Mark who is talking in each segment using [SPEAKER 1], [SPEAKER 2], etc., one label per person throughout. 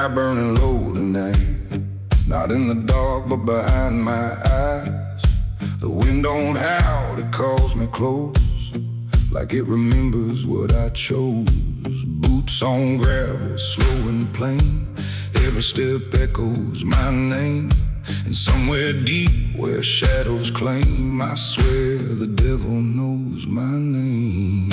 [SPEAKER 1] sky burning low tonight. Not in the dark, but behind my eyes. The wind don't howl, it calls me close, like it remembers what I chose. Boots on gravel, slow and plain. Every step echoes my name. And somewhere deep where shadows claim, I swear the devil knows my name.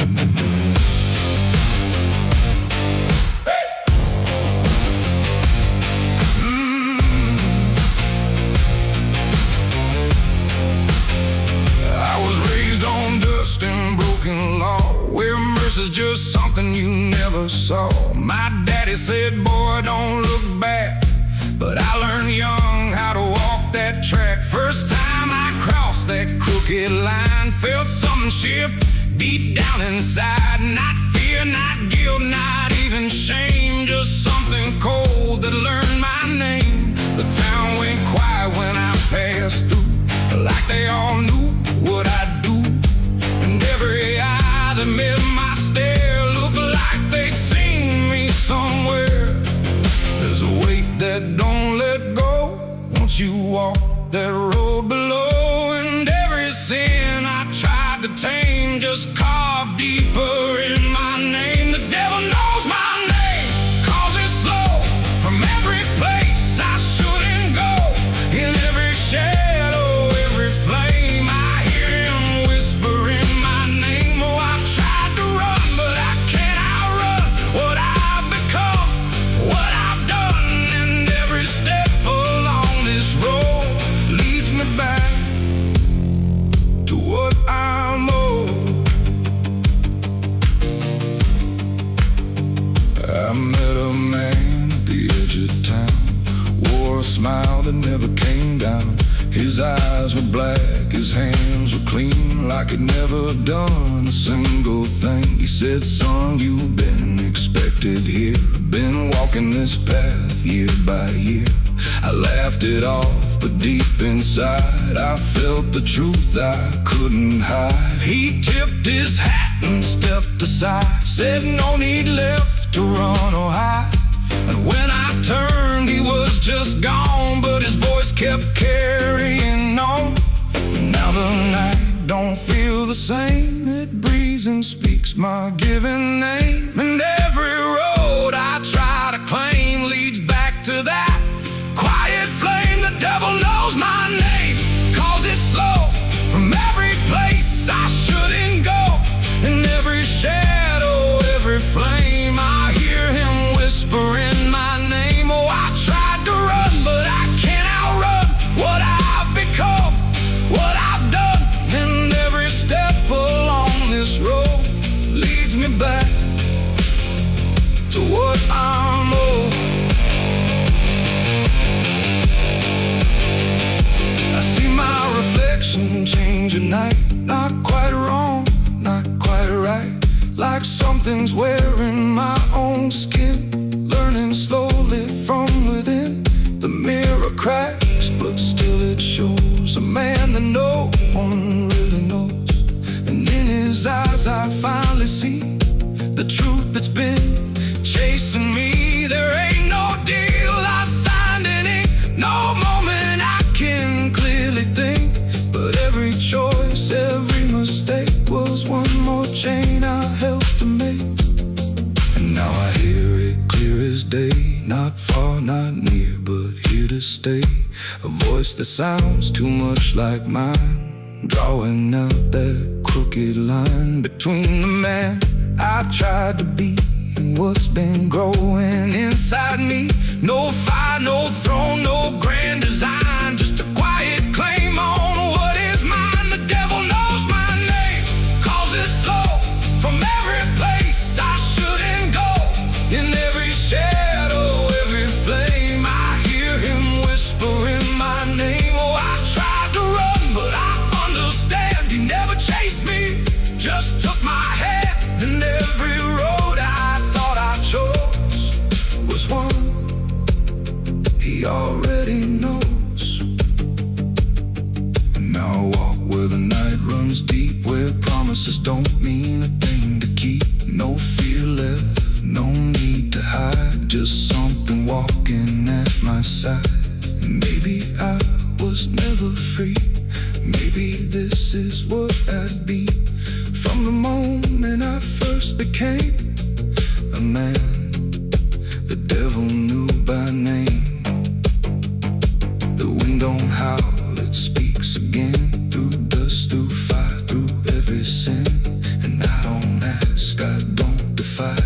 [SPEAKER 1] Is just something you never saw. My daddy said, boy, don't look back, but I learned young how to walk that track. First time I crossed that crooked line, felt something shift deep down inside. Not fear, not guilt, not even shame, just something cold that learned my name. The town went quiet when I passed through, like they all knew what I'd do. And every eye that met my stare looked like they'd seen me somewhere. There's a weight that don't let go once you walk that road below. And every sin I tried to tame just carved deeper in my name. The devil knows my name, 'cause it's slow from every place I shouldn't go. In every shadow, every flame, I hear him whispering my name. Oh, I've tried to run, but I can't outrun what I've become, what I've done. And every step along this road leads me back to what I'm owed. I met a man at the edge of town, wore a smile that never came down. His eyes were black, his hands were clean, like he'd never done a single thing. He said, son, you've been expected here, been walking this path year by year. I laughed it off, but deep inside I felt the truth I couldn't hide. He tipped his hat and stepped aside, said no need left to run or hide. And when I turned, he was just gone, but his voice kept carrying on. Now the night don't feel the same, it breathes and speaks my given name. And every road I try to claim leads back to that quiet flame. The devil knows my name, 'cause it's slow from every place I shouldn't go. In every shadow, every flame, I hear him whispering my name. Oh, I tried to run, but I can't outrun what I've become, what I've done. And every step along this road leads me back to what I'm owed. I see my reflection change at night, not quite wrong, not quite right, like something's wearing my own skin, learning slowly from within. The mirror cracks, but still it shows a man that no one really knows. And in his eyes I finally see the truth that's been chasing me. There ain't no deal I signed in ink, no moment I can clearly think, but every choice, every mistake was one more chain I helped to make. And now I hear it clear as day, not far, not near, but here to stay. A voice that sounds too much like mine, drawing out that crooked line between the man I tried to be and what's been growing inside me. No fire, no throne, no grand design, just a quiet claim on what is mine. The devil knows my name, 'cause it's slow from every place I shouldn't go. In every shadow, every flame, I hear him whispering my name. Oh, I tried to run, but I understand he never chased me, just took my hand. And every road I thought I chose was one he already knows. And now I walk where the night runs deep, where promises don't mean a thing to keep. No fear left, No need to hide, just something walking at my side. Maybe I was never free. Maybe this is what I'd be. From the moment I first became a man, the devil knew by name. The wind don't howl, it speaks again. Through dust, through fire, through every sin. And I don't ask, I don't defy,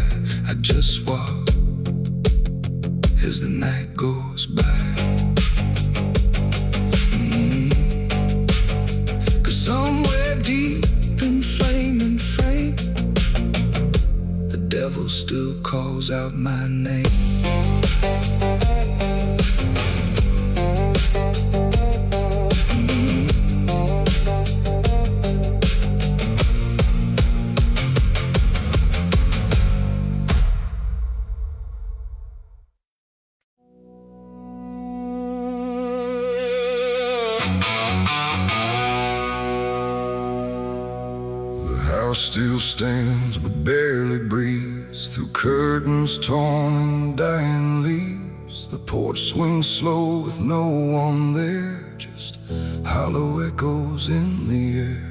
[SPEAKER 1] I just walk as the night goes by. Somewhere deep in flame and frame, the devil still calls out my name. The house still stands but barely breathes through curtains torn and dying leaves. The porch swings slow with no one there, just hollow echoes in the air.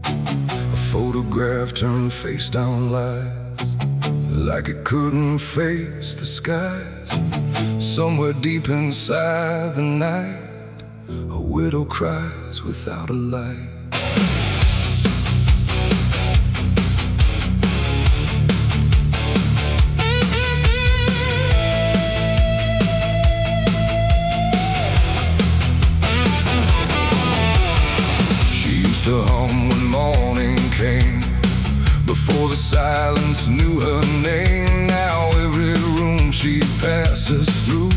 [SPEAKER 1] A photograph turned face down lies, like it couldn't face the skies. Somewhere deep inside the night, a widow cries without a light. To hum when morning came, before the silence knew her name. Now every room she passes through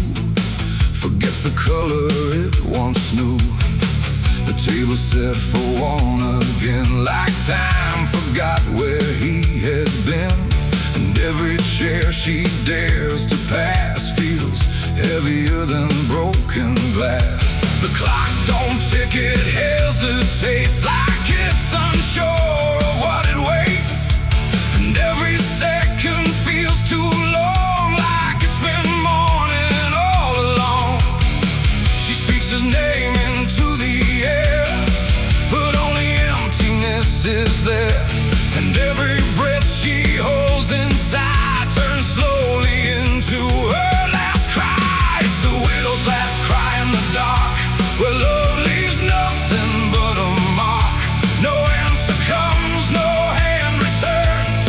[SPEAKER 1] forgets the color it once knew. The table set for one again, like time forgot where he had been. And every chair she dares to pass feels heavier than broken glass. The clock don't tick, it hesitates, like it's unsure of what it waits. And every second feels too long, like it's been morning all along. She speaks his name into the air, but only emptiness is there. And every breath she holds inside turns slowly into her last cry. It's the widow's last cry in the dark, where love leaves nothing but a mark. No answer comes, no hand returns,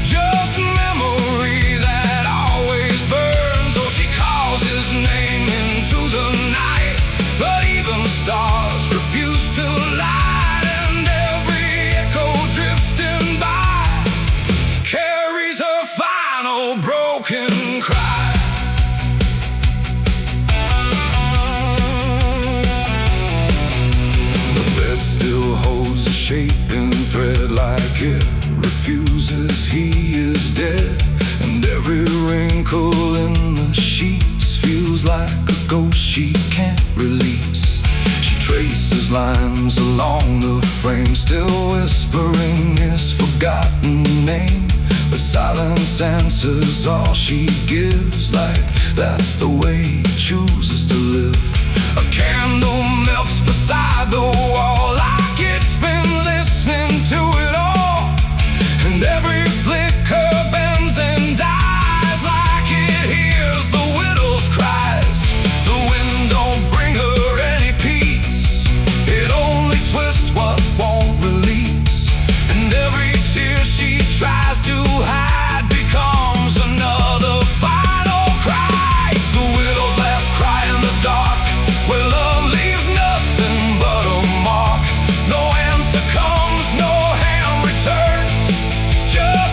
[SPEAKER 1] just memory that always burns. Oh, she calls his name into the night, but even stars refuse to light. And every echo drifting by carries her final broken cry. Still holds a shaping thread, like it refuses he is dead. And every wrinkle in the sheets feels like a ghost she can't release. She traces lines along the frame, still whispering his forgotten name. But silence answers all she gives, like that's the way he chooses to live. A candle melts beside the wall, like it's been listening to it all. And every flicker bends and dies, like it hears the widow's cries. The wind don't bring her any peace, it only twists what won't release. And every tear she tries to hide becomes another final cry. It's the widow's last cry in the dark, where love leaves nothing but a mark. No answer comes, no hand returns, just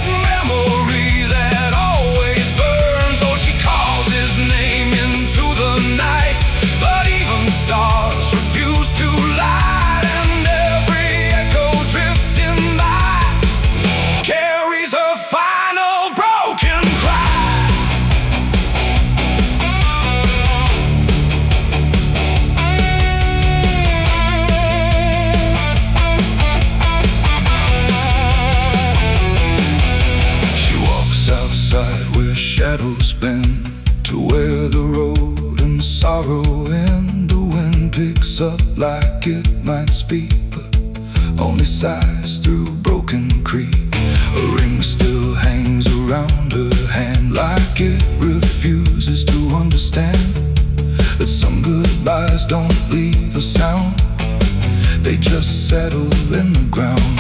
[SPEAKER 1] floats up like it might speak, but only sighs through broken creek. A ring still hangs around her hand, like it refuses to understand that some goodbyes don't leave a sound, they just settle in the ground.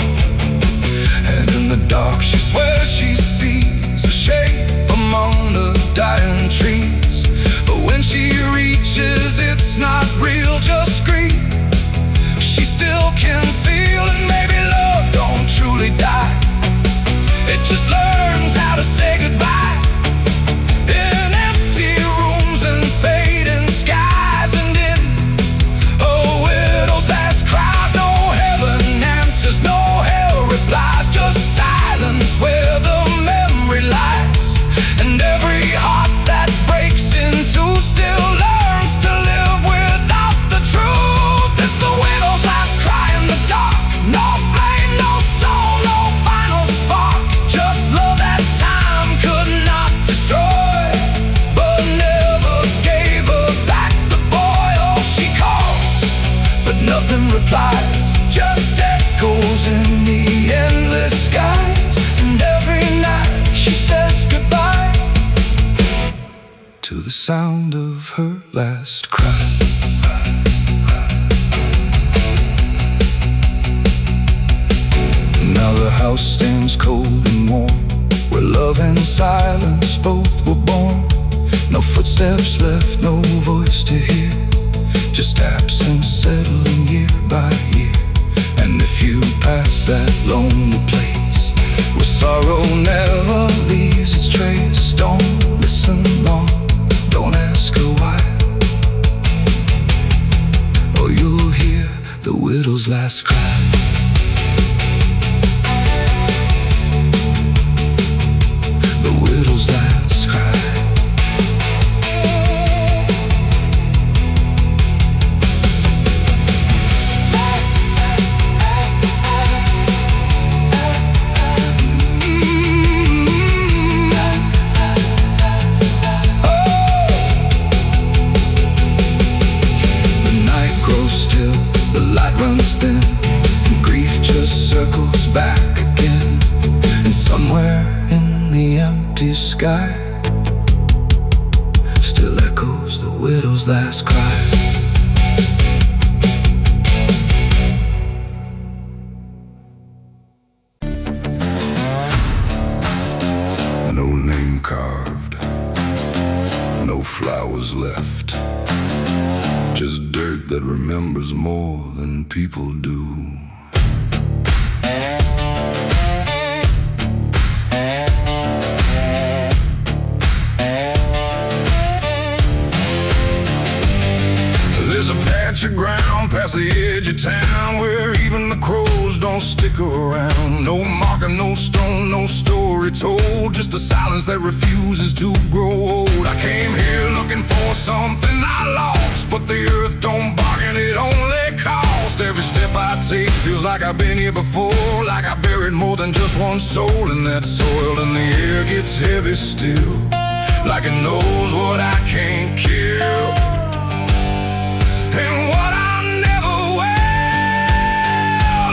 [SPEAKER 1] And in the dark she swears she sees a shape among the dying trees, but when she reaches it's not real, just grief. She still can feel, and maybe love don't truly die, it just learns how to say goodbye. In empty rooms and fading skies, and in a widow's last cries, no heaven answers, no hell replies, just silence where the memory lies. And every heart that breaks in two still learns to live without the truth. It's the widow's last cry in the dark, no flame, no soul, no final spark, just love that time could not destroy, but never gave her back the boy. Oh, she calls, but nothing replies, just echoes in the endless skies. And every night she says goodbye to the sound of her last cry. Now the house stands cold and warm, where love and silence both were born. No footsteps left, no voice to hear, just absence settling year by year. And if you pass that lonely place where sorrow never leaves its trace, don't listen long, don't ask her why, or you'll hear the widow's last cry. The widow's last cry. Runs thin, and grief just circles back again. And somewhere in the empty sky still echoes the widow's last cry. No name carved, no flowers left, just dirt that remembers more than people do. There's a patch of ground past the edge of town where even the crows don't stick around. No marker, no stone, no story told, just a silence that refuses to grow old. I came here looking for something I lost, but the earth don't bargain, it only cost. Every step I take feels like I've been here before, like I buried more than just one soul in that soil. And the air gets heavy still, like it knows what I can't kill, and what I never will.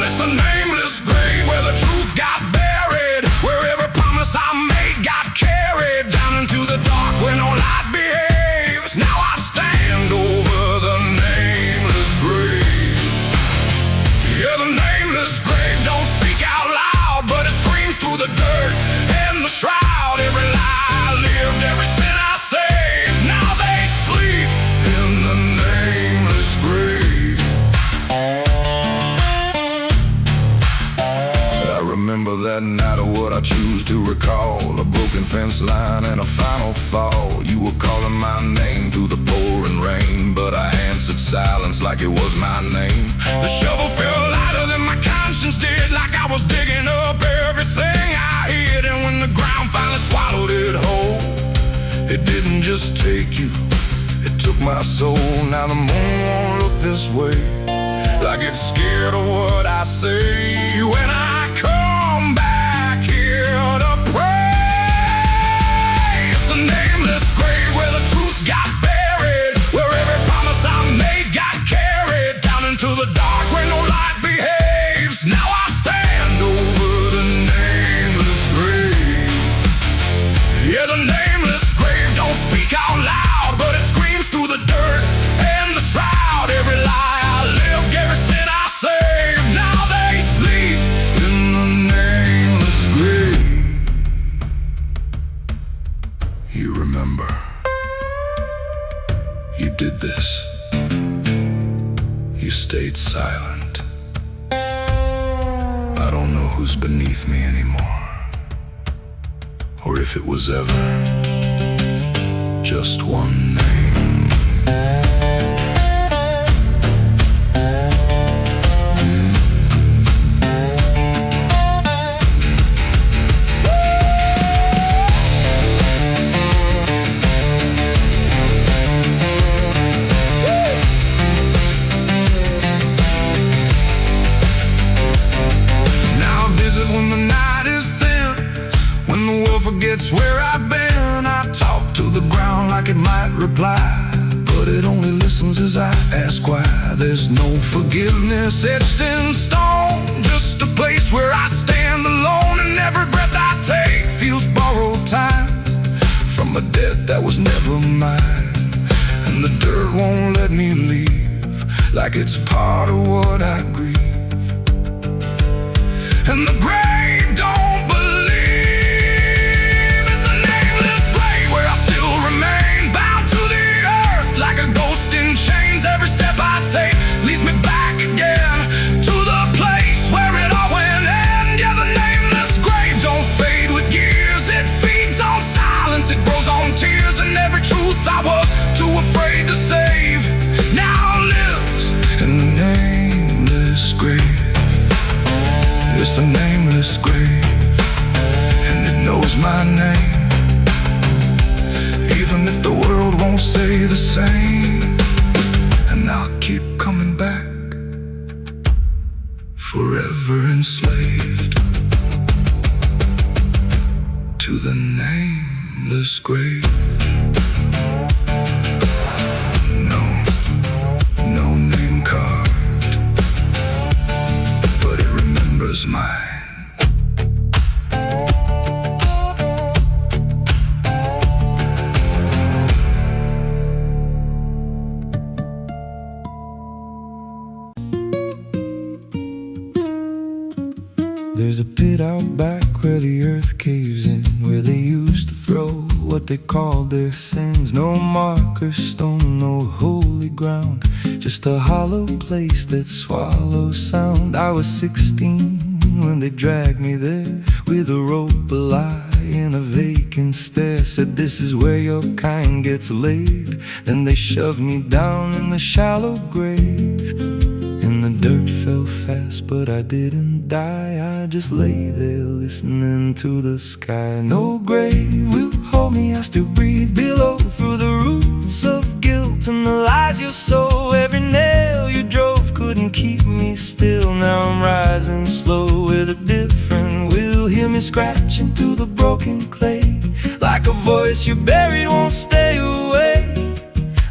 [SPEAKER 1] It's the nameless grave where the truth got buried, where every promise I made got carried down into the dark where no light behaves. Now I stand over the nameless grave. Yeah, the nameless grave don't speak out loud, but it screams through the dirt and the shroud. Every lie I lived, every sin I saved, now they sleep in the nameless grave. I remember that night of what I choose to recall, a broken fence line and a final fall. You were calling my name through the pouring rain, but I answered silence like it was my name. The shovel felt lighter than my conscience did, like I was digging up everything I hid. And when the ground finally swallowed it whole, it didn't just take you, it took my soul. Now the moon won't look this way, like it's scared of what I say when I come back here to pray. It's the nameless grave where the truth got buried, where every promise I made got carried did this. You stayed silent. I don't know who's beneath me anymore, or if it was ever just one name. Forgets where I've been. I talk to the ground like it might reply, but it only listens as I ask why. There's no forgiveness etched in stone, just a place where I stand alone, and every breath I take feels borrowed time from a debt that was never mine. And the dirt won't let me leave, like it's part of what I grieve. And the grave don't believe. Every step I take leads me back again to the place where it all went end. Yeah, the nameless grave don't fade with years. It feeds on silence, it grows on tears, and every truth I was too afraid to save now lives in the nameless grave. It's the nameless grave, and it knows my name, even if the world won't say the same. And I'll keep coming back, forever enslaved to the nameless grave. No name carved, but it remembers mine.
[SPEAKER 2] There's a pit out back where the earth caves in, where they used to throw what they called their sins. No marker stone, no holy ground, just a hollow place that swallows sound. I was 16 when they dragged me there, with a rope, a lie, and a vacant stare. Said, this is where your kind gets laid. Then they shoved me down in the shallow grave, and the dirt fell fast, but I didn't die. I just lay there listening to the sky. No grave will hold me, I still breathe below, through the roots of guilt and the lies you sow. Every nail you drove couldn't keep me still. Now I'm rising slow with a different will. Hear me scratching through the broken clay, like a voice you buried won't stay away.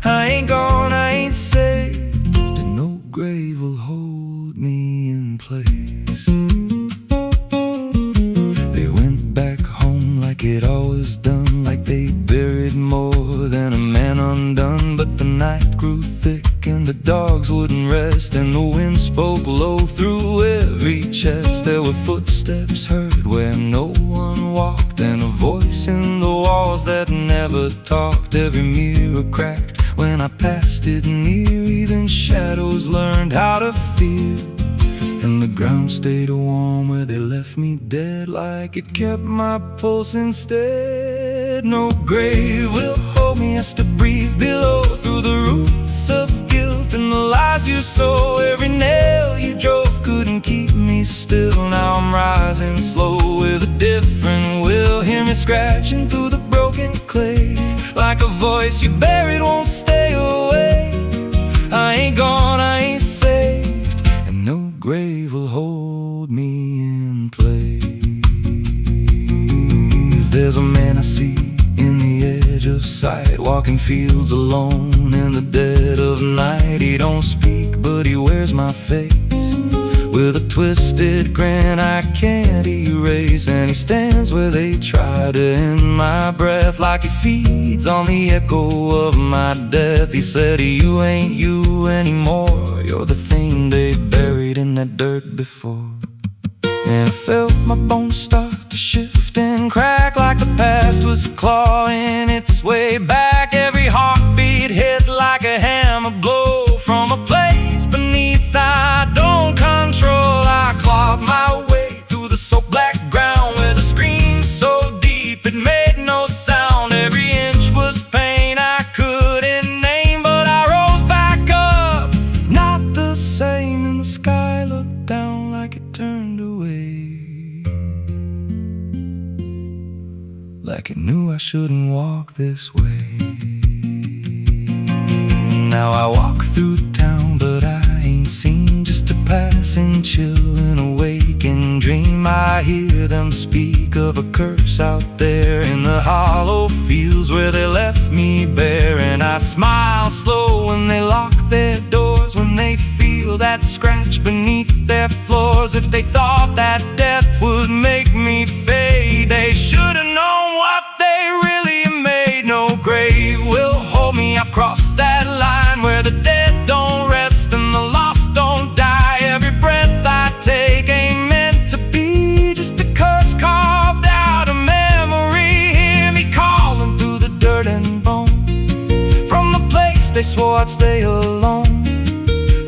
[SPEAKER 2] I ain't gone, I ain't saved, and no grave will hold me in place. They went back home like it always done, like they buried more than a man undone. But the night grew thick and the dogs wouldn't rest, and the wind spoke low through every chest. There were footsteps heard where no one walked, and a voice in the walls that never talked. Every mirror cracked when I passed it near, even shadows learned how to fear. And the ground stayed warm where they left me dead, like it kept my pulse instead. No grave will hold me, I still breathe below, through the roots of guilt and the lies you sow. Every nail you drove couldn't keep me still. Now I'm rising slow with a different will. Hear me scratching through the broken clay, like a voice you buried won't stay away. I ain't gone, I ain't saved, and no grave will hold me in place. There's a man I see in the edge of sight, walking fields alone in the dead of night. He don't speak, but he wears my face with a twisted grin I can't erase. And he stands where they try to end my breath, like he feeds on the echo of my death. He said, you ain't you anymore, you're the thing they buried in that dirt before. And I felt my bones start to shift and crack, like the past was clawing its way back. Every heartbeat hit like a like it knew I shouldn't walk this way. Now I walk through town, but I ain't seen just a passing chill in a waking dream. I hear them speak of a curse out there in the hollow fields where they left me bare. And I smile slow when they lock their doors, when they feel that scratch beneath their floors. If they thought that death would make me fade, they should've known what they really made. No grave will hold me, I've crossed that line where the dead don't rest and the lost don't die. Every breath I take ain't meant to be, just a curse carved out of memory. Hear me calling through the dirt and bone, from the place they swore I'd stay alone.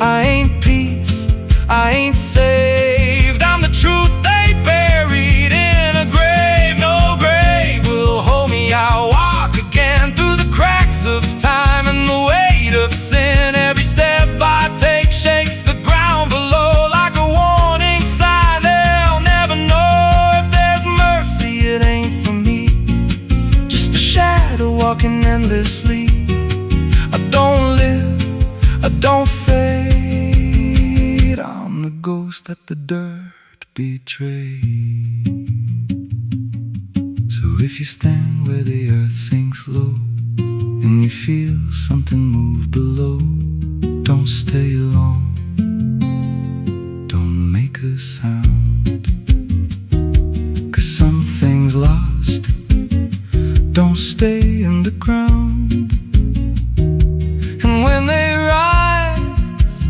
[SPEAKER 2] I ain't peace, I ain't saved, I'm the truth they buried in a grave. No grave will hold me, I'll walk again through the cracks of time and the weight of sin. Every step I take shakes the ground below like a warning sign. They'll never know if there's mercy, it ain't for me, just a shadow walking endlessly. I don't live, I don't fade, I'm the ghost that the dirt betrayed. So if you stand where the earth sinks low and you feel something move below, don't stay long, don't make a sound, 'cause something's lost, don't stay in the ground. And when they rise,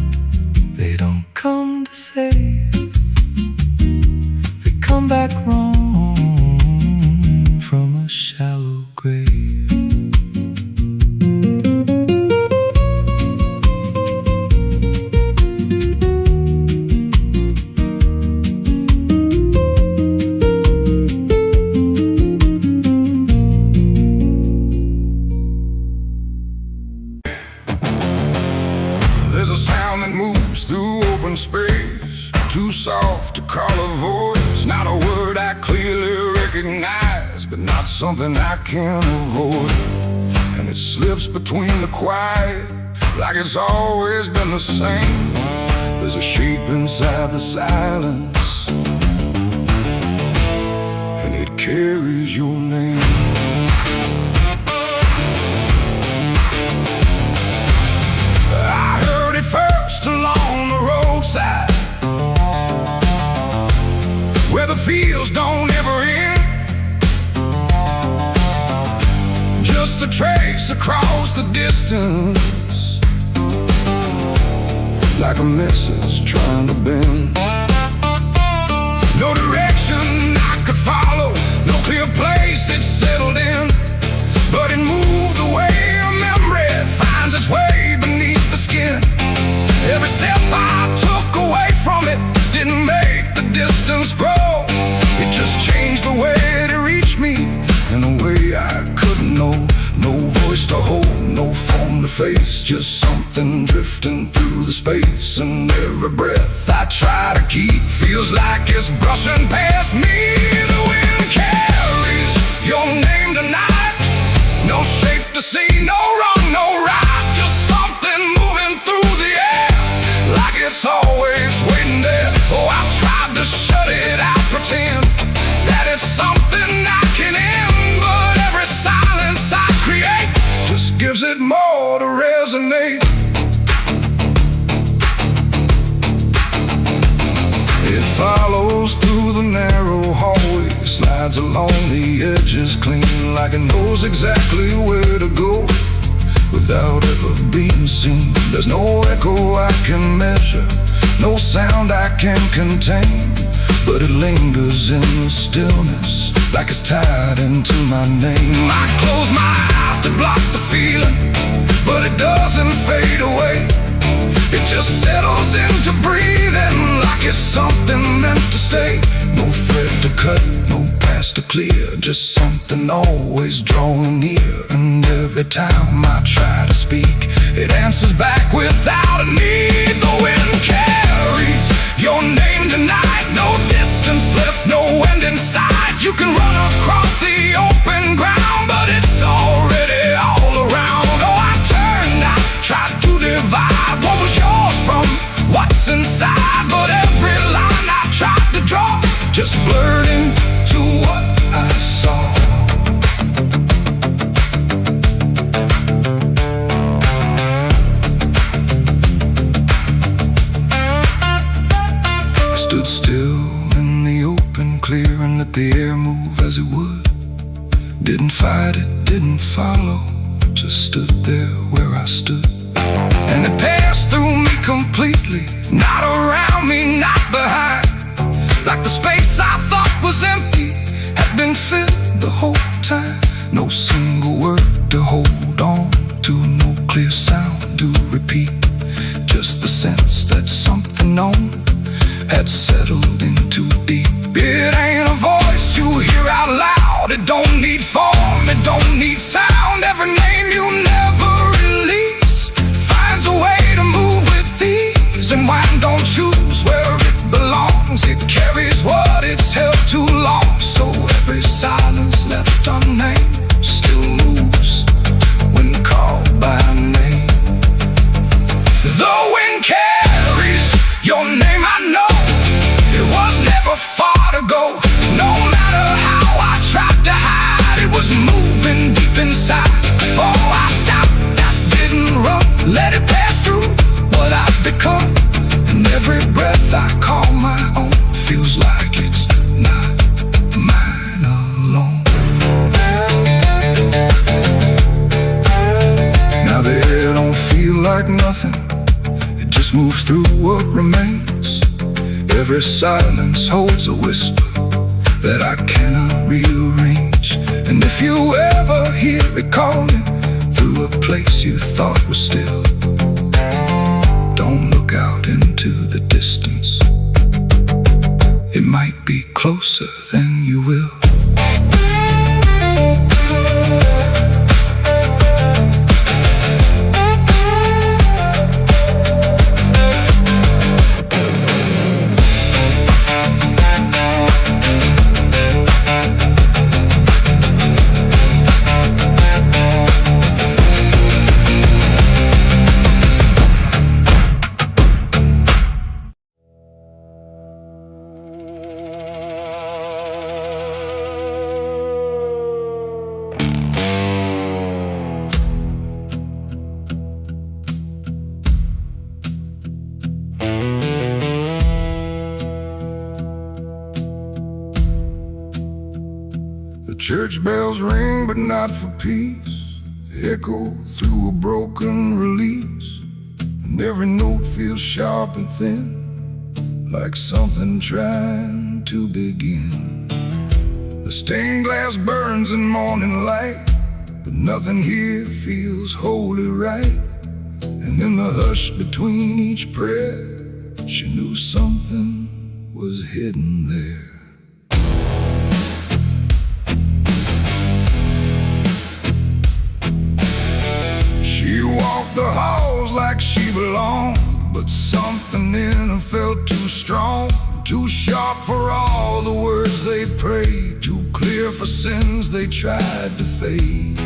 [SPEAKER 2] they don't come to save, they come back wrong from a shallow grave.
[SPEAKER 1] There's a sound that moves through open space, too soft to call a voice. Not a word I clearly recognize, but not something I can avoid. And it slips between the quiet, like it's always been the same. There's a shape inside the silence, and it carries your name. First along the roadside, where the fields don't ever end, just a trace across the distance, like a message trying to bend. No direction I could follow, no clear place it settled in, but it moved the way a memory finds its way beneath the skin. Every step I took away from it didn't make the distance grow, it just changed the way to reach me in a way I couldn't know. No voice to hold, no form to face, just something drifting through the space. And every breath I try to keep feels like it's brushing past me. The wind carries your name tonight, no shape to see, no wrong, no right, just something moving through the air, like it's always waiting there. Oh, I've tried to shut it out, pretend that it's something I can end, but every silence I create just gives it more to resonate. It follows through the narrow hallway, slides along the edges clean, like it knows exactly where to go without ever being seen. There's no echo I can measure, no sound I can contain, but it lingers in the stillness, like it's tied into my name. I close my eyes to block the feeling, but it doesn't fade away. It just settles into breathing, like it's something meant to stay. No thread to cut, no past to clear, just something always drawing near. And every time I try to speak, it answers back without a need. The wind carries your name tonight, no distance left, no end in sight. You can run across the open Didn't fight it, didn't follow, just stood there where I stood. And it passed through me completely, not around me, not behind. Like the space I thought was empty had been filled the whole time. No single word to hold on to, no clear sound to repeat. Just the sense that something known had settled in too deep. It ain't a voice you hear out loud. It don't need form, it don't need sound. Every name you never release finds a way to move with ease. And wine don't choose where it belongs. It carries what it's held too long. So every silence left unnamed still moves when called by name. The wind carries your name, I know. It was never far to go. No matter how I tried to hide, it was moving deep inside. Oh, I stopped, I didn't run. Let it pass through what I've become. And every breath I call my own feels like it's not mine alone. Now the air don't feel like nothing. It just moves through what remains. Every silence holds a whisper that I cannot rearrange. And if you ever hear it calling through a place you thought was still, don't look out into the distance. It might be closer than you will. Church bells ring, but not for peace. They echo through a broken release, and every note feels sharp and thin, like something trying to begin. The stained glass burns in morning light, but nothing here feels wholly right. And in the hush between each prayer, she knew something was hidden there. She walked the halls like she belonged, but something in her felt too strong, too sharp for all the words they prayed, too clear for sins they tried to fade.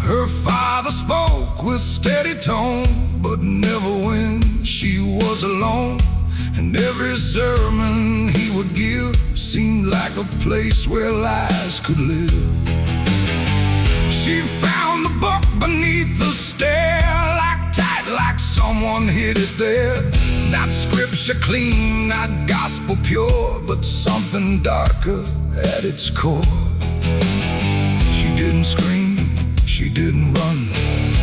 [SPEAKER 1] Her father spoke with steady tone, but never when she was alone. And every sermon he would give seemed like a place where lies could live. She found the book beneath the stair, like tight, like someone hid it there. Not scripture clean, not gospel pure, but something darker at its core. She didn't scream, she didn't run,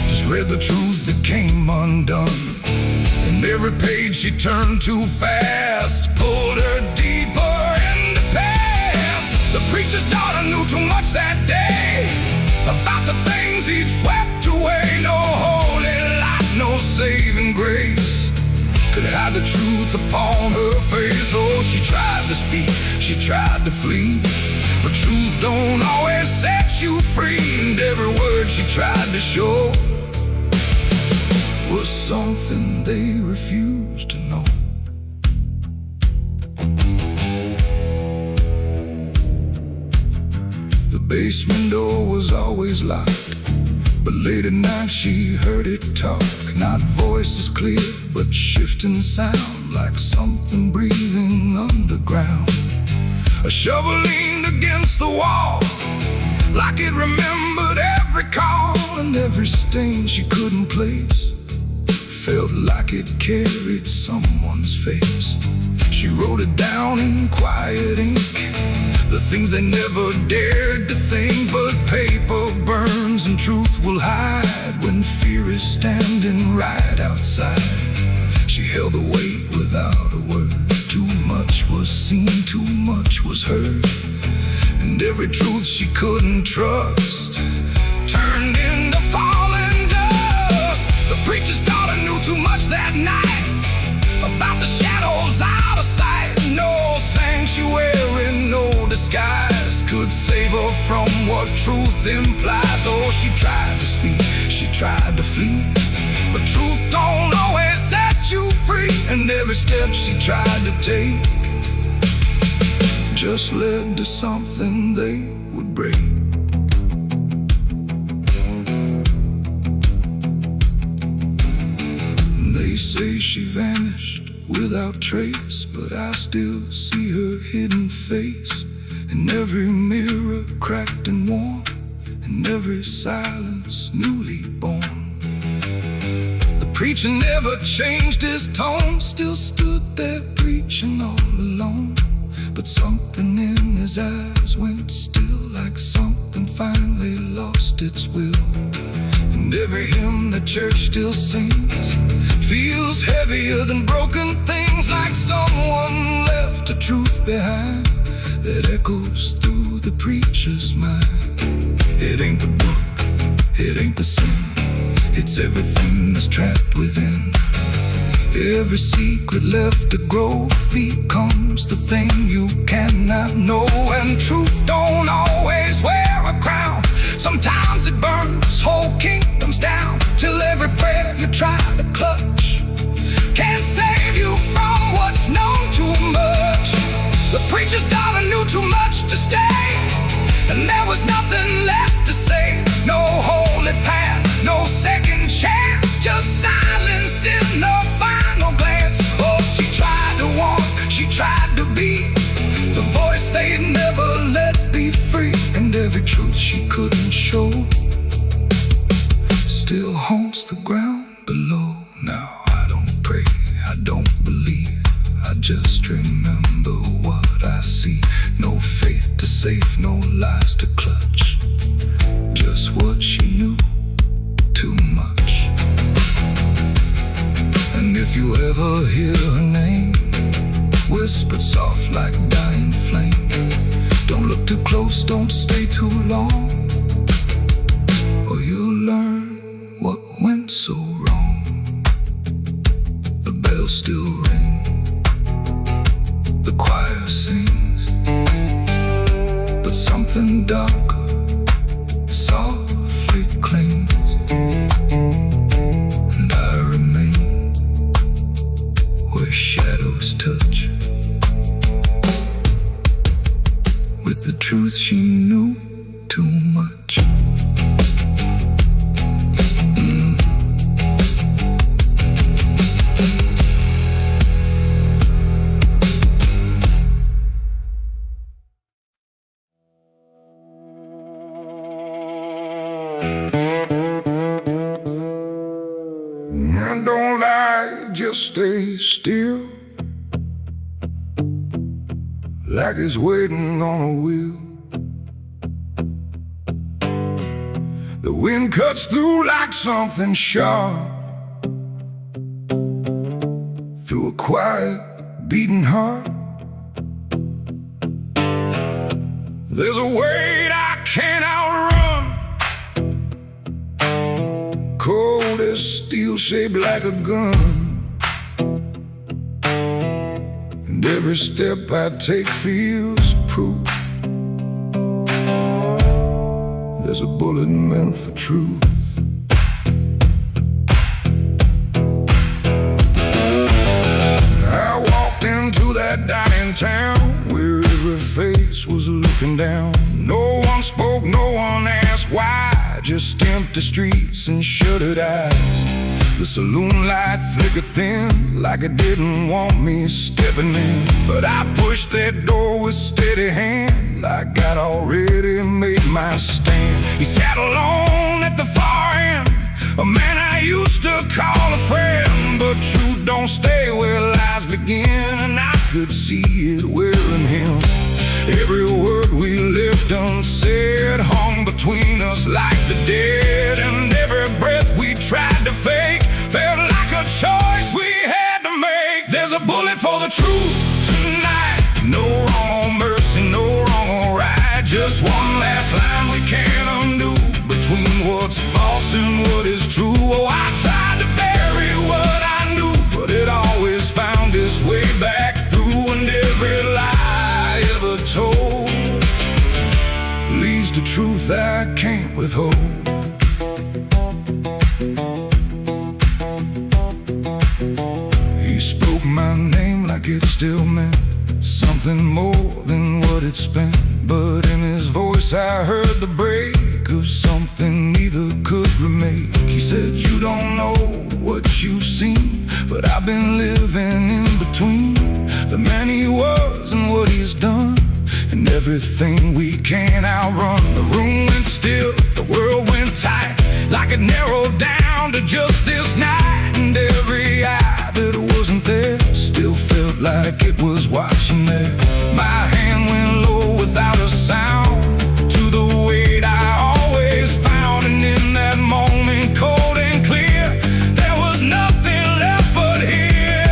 [SPEAKER 1] just read the truth that came undone. And every page she turned too fast pulled her deeper in the past. The preacher's daughter knew too much that day about the things he'd swept away. No holy light, no saving grace could hide the truth upon her face. Oh, she tried to speak, she tried to flee, but truth don't always set you free. And every word she tried to show was something they refused to know. The basement door was always locked, but late at night she heard it talk. Not voices clear, but shifting sound, like something breathing underground. A shovel leaned against the wall, like it remembered every call. And every stain she couldn't place felt like it carried someone's face. She wrote it down in quiet ink, the things they never dared to think. will hide when fear is standing right outside. She held the weight without a word. Too much was seen, too much was heard, and every truth she couldn't trust turned into falling dust. The preacher's daughter knew too much that night about the shadows out of sight. No sanctuary, no disguise could save her from what truth implies. Oh, she tried to speak, she tried to flee, but truth don't always set you free. And every step she tried to take just led to something they would break. They say she vanished without trace, but I still see her hidden face in every mirror cracked and worn, in every silence newly born. The preacher never changed his tone, still stood there preaching all alone. But something in his eyes went still, like something finally lost its will. And every hymn the church still sings feels heavier than broken things, like someone left a truth behind that echoes through the preacher's mind. It ain't the book, it ain't the sin, it's everything that's trapped within. Every secret left to grow becomes the thing you cannot know. And truth don't always wear a crown, sometimes it burns whole kingdoms down, till every prayer you try to clutch can't save you from what's known too much. The preacher's daughter knew too much to stay, and there was nothing left to say. No holy path, no second chance, just silence in the final glance. Oh, she tried to walk, she tried to be the voice they'd never let be free. And every truth she couldn't show still haunts the ground below. Now I don't pray, I don't believe, I just remember what I see. No faith to save, no lies to clutch, just what she knew, too much. And if you ever hear her name whispered soft like dying flame, don't look too close, don't stay too long, or you'll learn what went so wrong. The bells still ring, the choir sings, but something darker softly clings. And I remain where shadows touch, with the truth she knew too much. And don't lie, just stay still, like it's waiting on a wheel. The wind cuts through like something sharp, through a quiet beating heart. There's a weight I can't outrun, cold as steel, shaped like a gun. And every step I take feels proof there's a bullet meant for truth. I walked into that dining town where every face was looking down. No one spoke, no one asked why, just empty streets and shuttered eyes. The saloon light flickered thin, like it didn't want me stepping in. But I pushed that door with steady hand, like I'd already made my stand. He sat alone at the far end, a man I used to call a friend. But truth don't stay where lies begin, and I could see it wearing him. Every word we left unsaid hung between us like the dead. And leads to truth I can't withhold. He spoke my name like it still meant something more than what it spent. But in his voice I heard the break of something neither could remake. He said, you don't know what you've seen, but I've been living in between the man he was and what he's done, and everything we can't outrun. The room went still, the world went tight, like it narrowed down to just this night. And every eye that wasn't there still felt like it was watching there. My hand went low without a sound to the weight I always found. And in that moment, cold and clear, there was nothing left but here.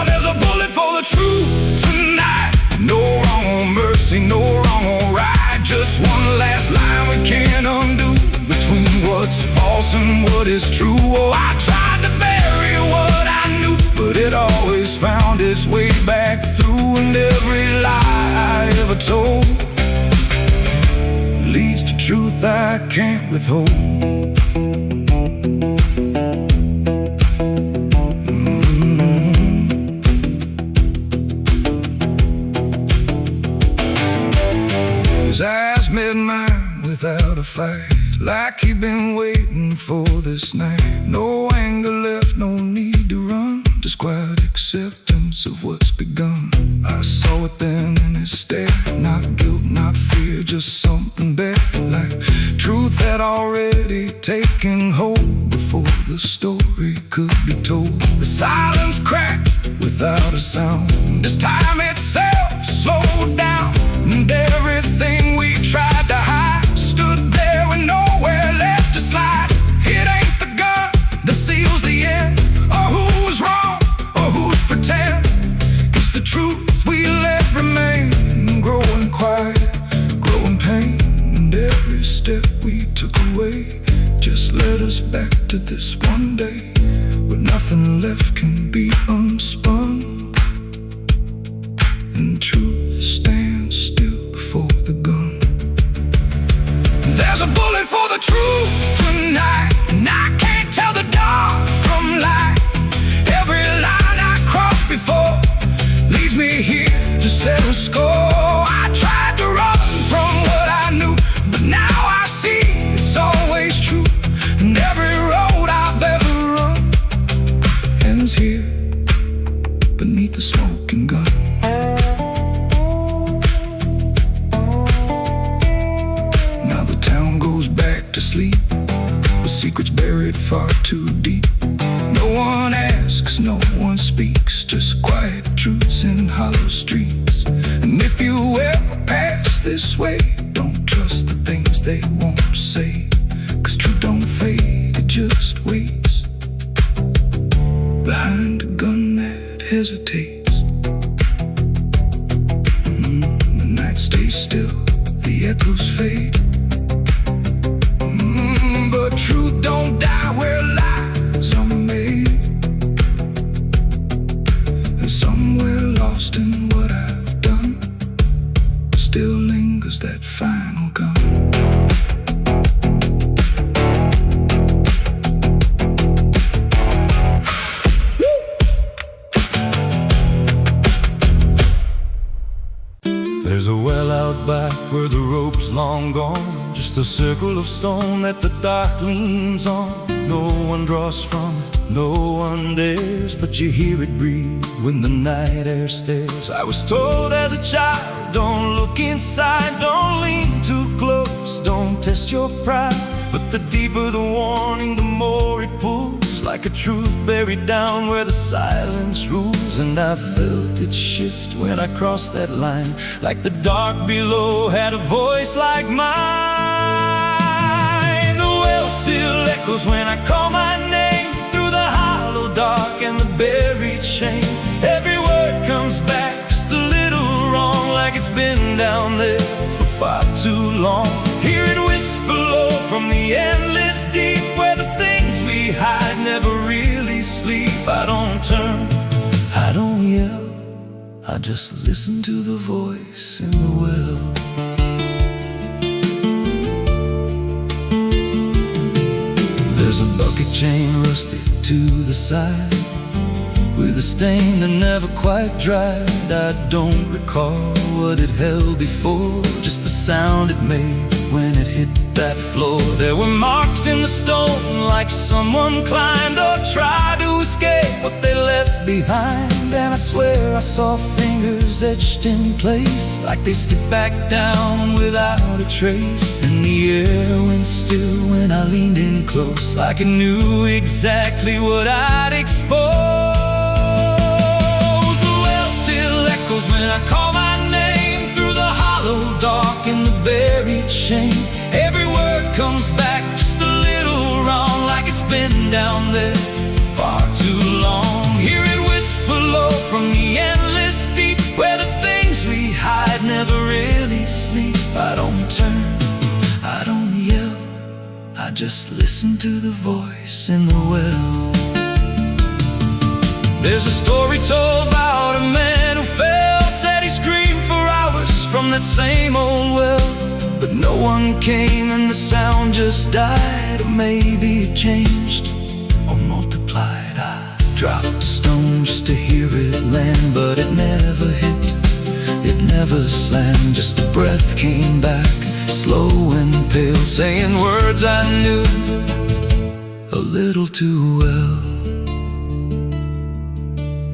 [SPEAKER 1] There's a bullet for the truth tonight. No wrong or mercy, no wrong or right. Just one last line we can't undo between what's false and what is true. Oh, I tried to bury what I knew, but it always found its way back through. And every lie I ever told leads to truth I can't withhold. His eyes met mine without a fight, like he'd been waiting for this night. No anger left, no need to run, just quiet acceptance of what's begun. I saw it then in his stare, not guilt, not fear, just something better, like truth had already taken hold before the story could be told. The silence cracked without a sound, this time itself slowed down, and everything we tried to hide stood there with nowhere left to slide. It ain't the gun that seals the end, or who's wrong, or who's pretend. It's the truth we let remain, growing quiet, growing pain. And every step we took away just led us back to this one day, where nothing left can be unspun, and truth stands still before the gun. There's a bullet for the truth tonight, and I can't tell the dark from light. Every line I crossed before leads me here to settle score. I tried to run from what I knew, but now I see it's always true. And every road I've ever run ends here beneath the smoking gun. To sleep with secrets buried far too deep. No one asks, no one speaks, just quiet truths in hollow streets. And if you ever pass this way, don't trust the things they won't say, 'cause truth don't fade, it just waits behind a gun that hesitates. The night stays still, the echoes fade, but truth don't die where lies are made. And somewhere lost in what I've done still lingers that final gun. There's a well out back where the rope's long gone, just a circle of stone that the dark leans on. No one draws from it, no one dares, but you hear it breathe when the night air stares. I was told as a child, don't look inside, don't lean too close, don't test your pride. But the deeper the warning, the more it pulls, like a truth buried down where the silence rules. And I felt it shift when I crossed that line, like the dark below had a voice like mine. The well still echoes when I call my name, through the hollow dark and the buried shame. Every word comes back just a little wrong, like it's been down there for far too long. Hear it whisper low from the endless deep, where the things we hide never really sleep. I don't turn, I don't yell, I just listen to the voice in the well.
[SPEAKER 2] chain rusted to the side, with a stain that never quite dried. I don't recall what it held before, just the sound it made when it hit that floor. There were marks in the stone, like someone climbed or tried to escape what they left behind. And I swear I saw fingers etched in place, like they slipped back down without a trace. And the air went still when I leaned in close, like it knew exactly what I'd exposed. The well still echoes when I call my name, through the hollow dark and the buried shame. Every word comes back just a little wrong, like it's been down there for far too long. Hear it whisper low from the endless deep, where the things we hide never really sleep. I don't turn, I don't yell, I just listen to the voice in the well. There's a story told about a man who fell, said he screamed for hours from that same old well. But no one came and the sound just died. Or maybe it changed or multiplied. I dropped a stone just to hear it land, but it never hit, it never slammed. Just a breath came back, slow and pale, saying words I knew a little too well.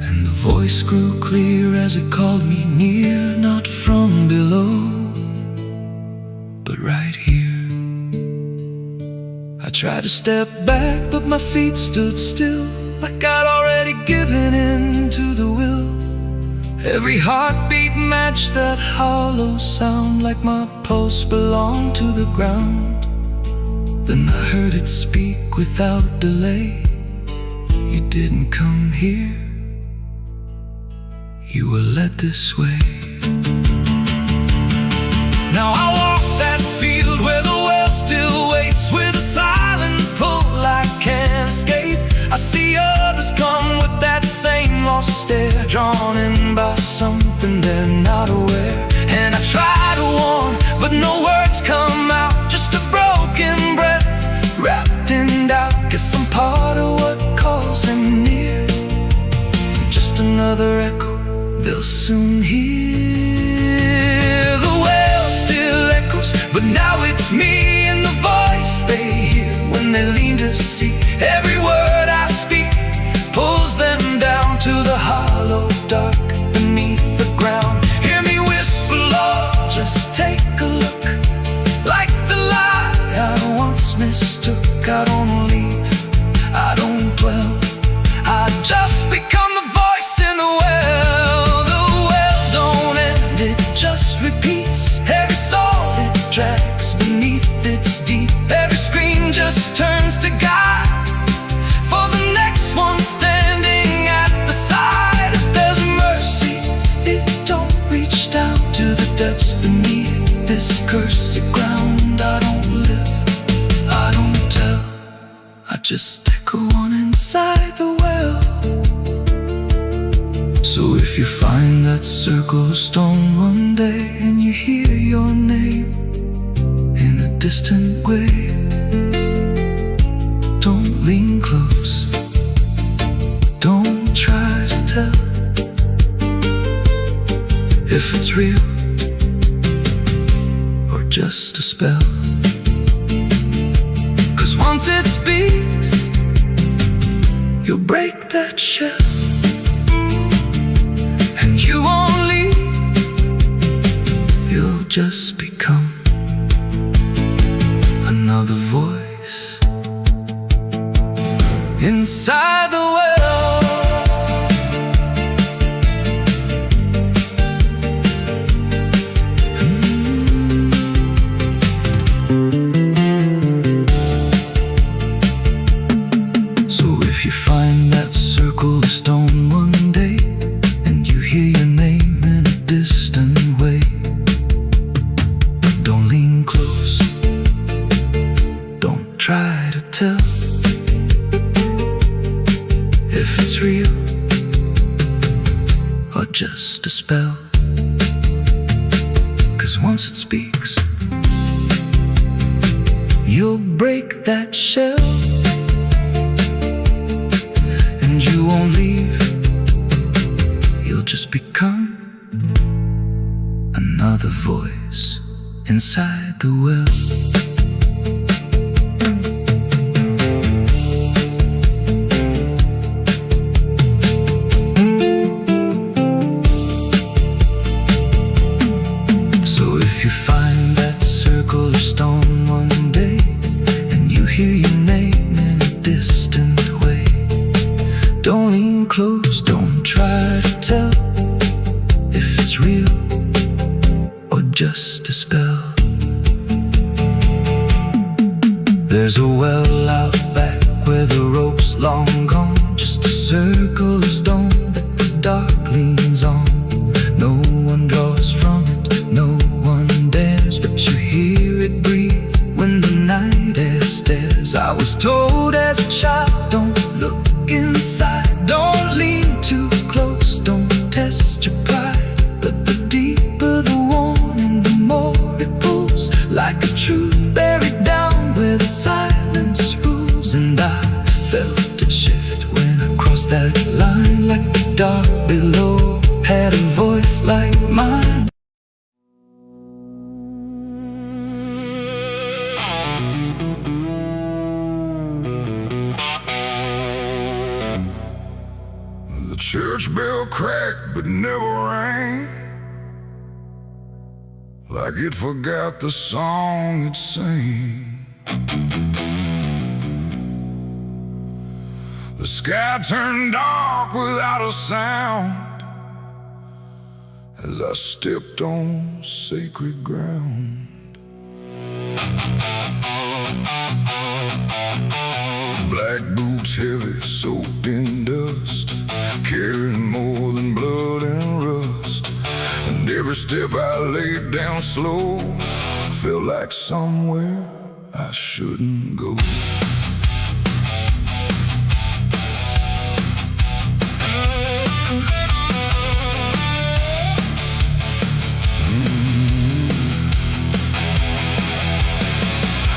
[SPEAKER 2] And the voice grew clear as it called me near, not from below, but right here. I tried to step back, but my feet stood still, like I'd already given in to the will. Every heartbeat matched that hollow sound, like my pulse belonged to the ground. Then I heard it speak without delay. You didn't come here, you were led this way. Now I walk that field where the well still waits, with a silent pull I can't escape. I see others come with that same lost stare, drawn in by something they're not aware. And I try to warn, but no words come out, just a broken breath wrapped in doubt. Guess I'm part of what calls him near, just another echo they'll soon hear. The well still echoes, but now it's me and the voice they hear when they lean to see. Every word I speak pulls them down to the hollow dark beneath the ground. Hear me whisper, Lord, just take a look, like the lie I once mistook. I don't leave, I don't dwell, I just become the voice in the well. The well don't end, it just repeats. Every soul it drags beneath its deep. Every scream just turns to guide for the next one standing at the side. If there's mercy, it don't reach down to the depths beneath this cursed ground. I don't live, I don't tell, I just echo on inside the well. So if you find that circle of stone one day, and you hear your name in a distant way, don't lean close, don't try to tell if it's real or just a spell. 'Cause once it speaks, you'll break that shell, and you won't leave, you'll just become another voice inside the well. So if you find that circle of stone one day, and you hear your name in a distant way, don't lean close, don't try to tell if it's real or just a spell. 'Cause once it speaks, you'll break that shell, won't leave, you'll just become another voice inside the well. So if you find that circle of stone one day, and you hear your name in a distant way, don't lean close, don't try to tell if it's real or just a spell. There's a well out back where the rope's long gone, just a circle of stone that the dark leans on. No one draws from it, no one dares, but you hear it breathe when the night air stares. I was told as a child, don't look inside, don't lean too close, don't test your pride. But the deeper the warning, the more it pulls, like a truth buried down where the silence rules. And I felt it shift when I crossed that line, like the dark below had a voice like mine.
[SPEAKER 1] The church bell cracked but never rang, like it forgot the song it sang. The sky turned dark without a sound as I stepped on sacred ground. Black boots heavy, soaked in dust, carrying more than blood and rust. And every step I laid down slow felt like somewhere I shouldn't go.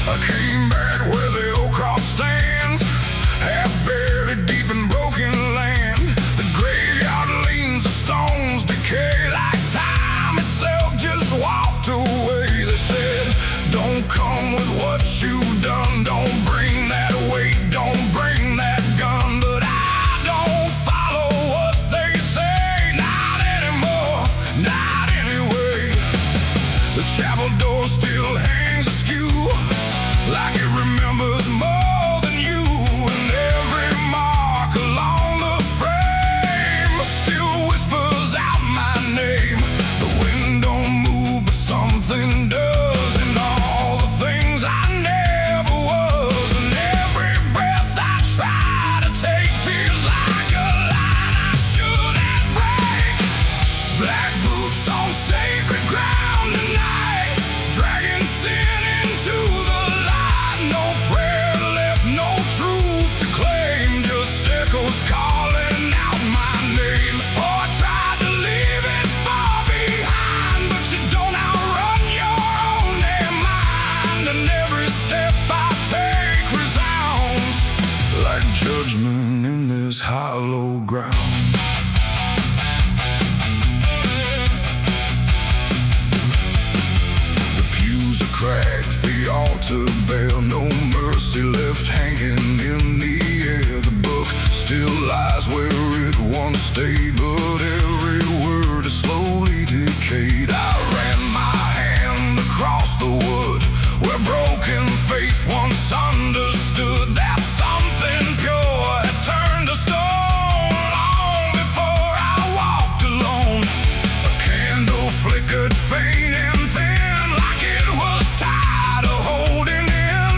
[SPEAKER 1] I came back where the old cross stands, half buried deep in broken land. The graveyard leans, the stones decay like time itself just walked away. They said, don't come with what you've done, don't bring that weight, don't bring that gun. But I don't follow what they say, not anymore, not anyway. The chapel door still hangs askew, like it remembers more than you. And every mark along the frame still whispers out my name. The wind don't move, but something does, and all the things I never was. And every breath I try to take feels like a line I shouldn't break. Black boots on sacred ground tonight, dragging sin into the light. No prayer left, no truth to claim, just echoes calling out my name. Oh, I tried to leave it far behind, but you don't outrun your own damn mind. And every step I take resounds like judgment in this hollow ground. The pews are cracked, the altar bare, no mercy left hanging in the air. The book still lies where it once stayed, but every word is slowly decayed. I ran my hand across the wood where broken faith once understood that something pure had turned to stone long before I walked alone. A candle flickered faint and thin, like it was tired of holding in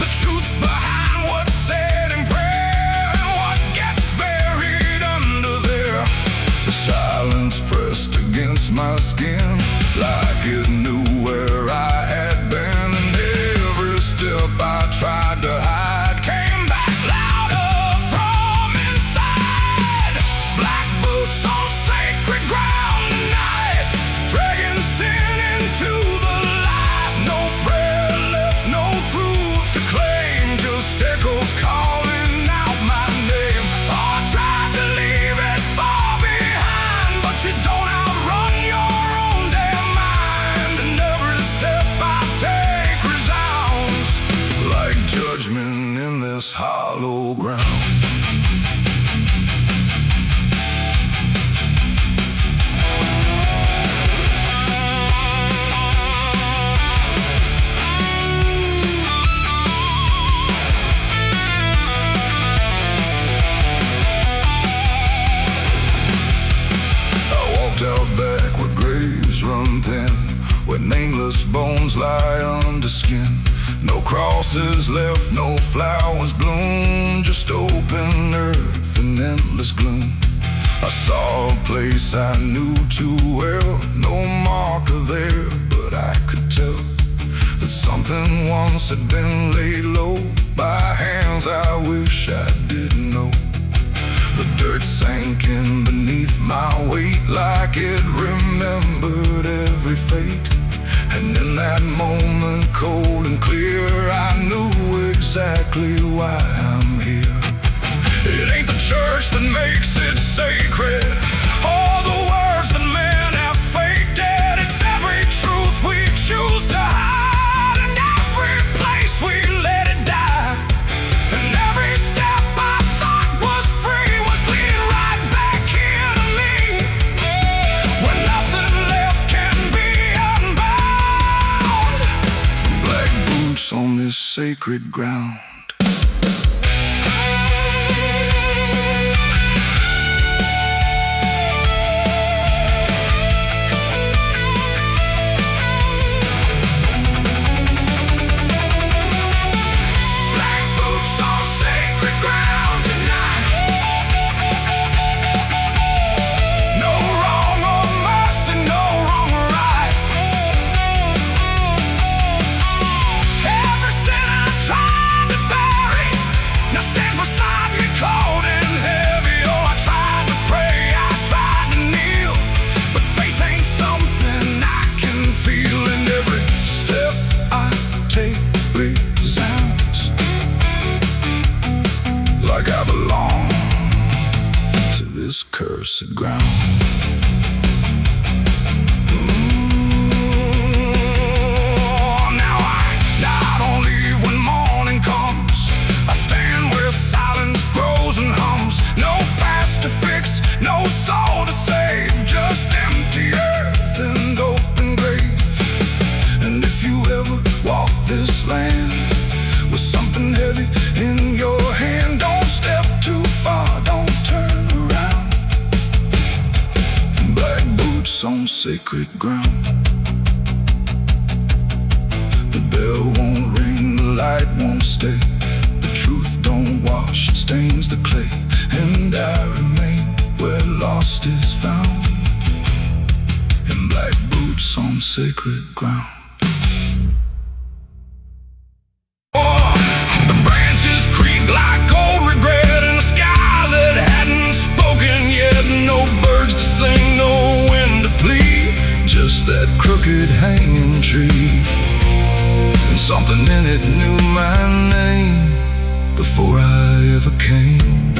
[SPEAKER 1] the truth behind what's said in prayer and what gets buried under there. The silence pressed against my skin, like it knew where I had been. And every step I tried to this hollow ground. Out back where graves run thin, where nameless bones lie under skin. No crosses left, no flowers bloom, just open earth and endless gloom. I saw a place I knew too well, no marker there, but I could tell that something once had been laid low by hands I wish I didn't know. The dirt sank in beneath my weight like it remembered every fate. And in that moment, cold and clear, I knew exactly why I'm here. It ain't the church that makes it sacred, or the words that men have faked it. It's every truth we choose to hide, and every place we let it die. And every step I thought was free was leading right back here to me, where nothing left can be unbound. From black boots on this sacred ground. Like I belong to this cursed ground. Now I don't leave when morning comes. I stand where silence grows and hums. No past to fix, no soul to save, just empty earth and open grave. And if you ever walk this land with something heavy in your hand, don't step too far, don't turn around. Black boots on sacred ground. The bell won't ring, the light won't stay. The truth don't wash, it stains the clay. And I remain where lost is found, in black boots on sacred ground. That crooked hanging tree, and something in it knew my name before I ever came.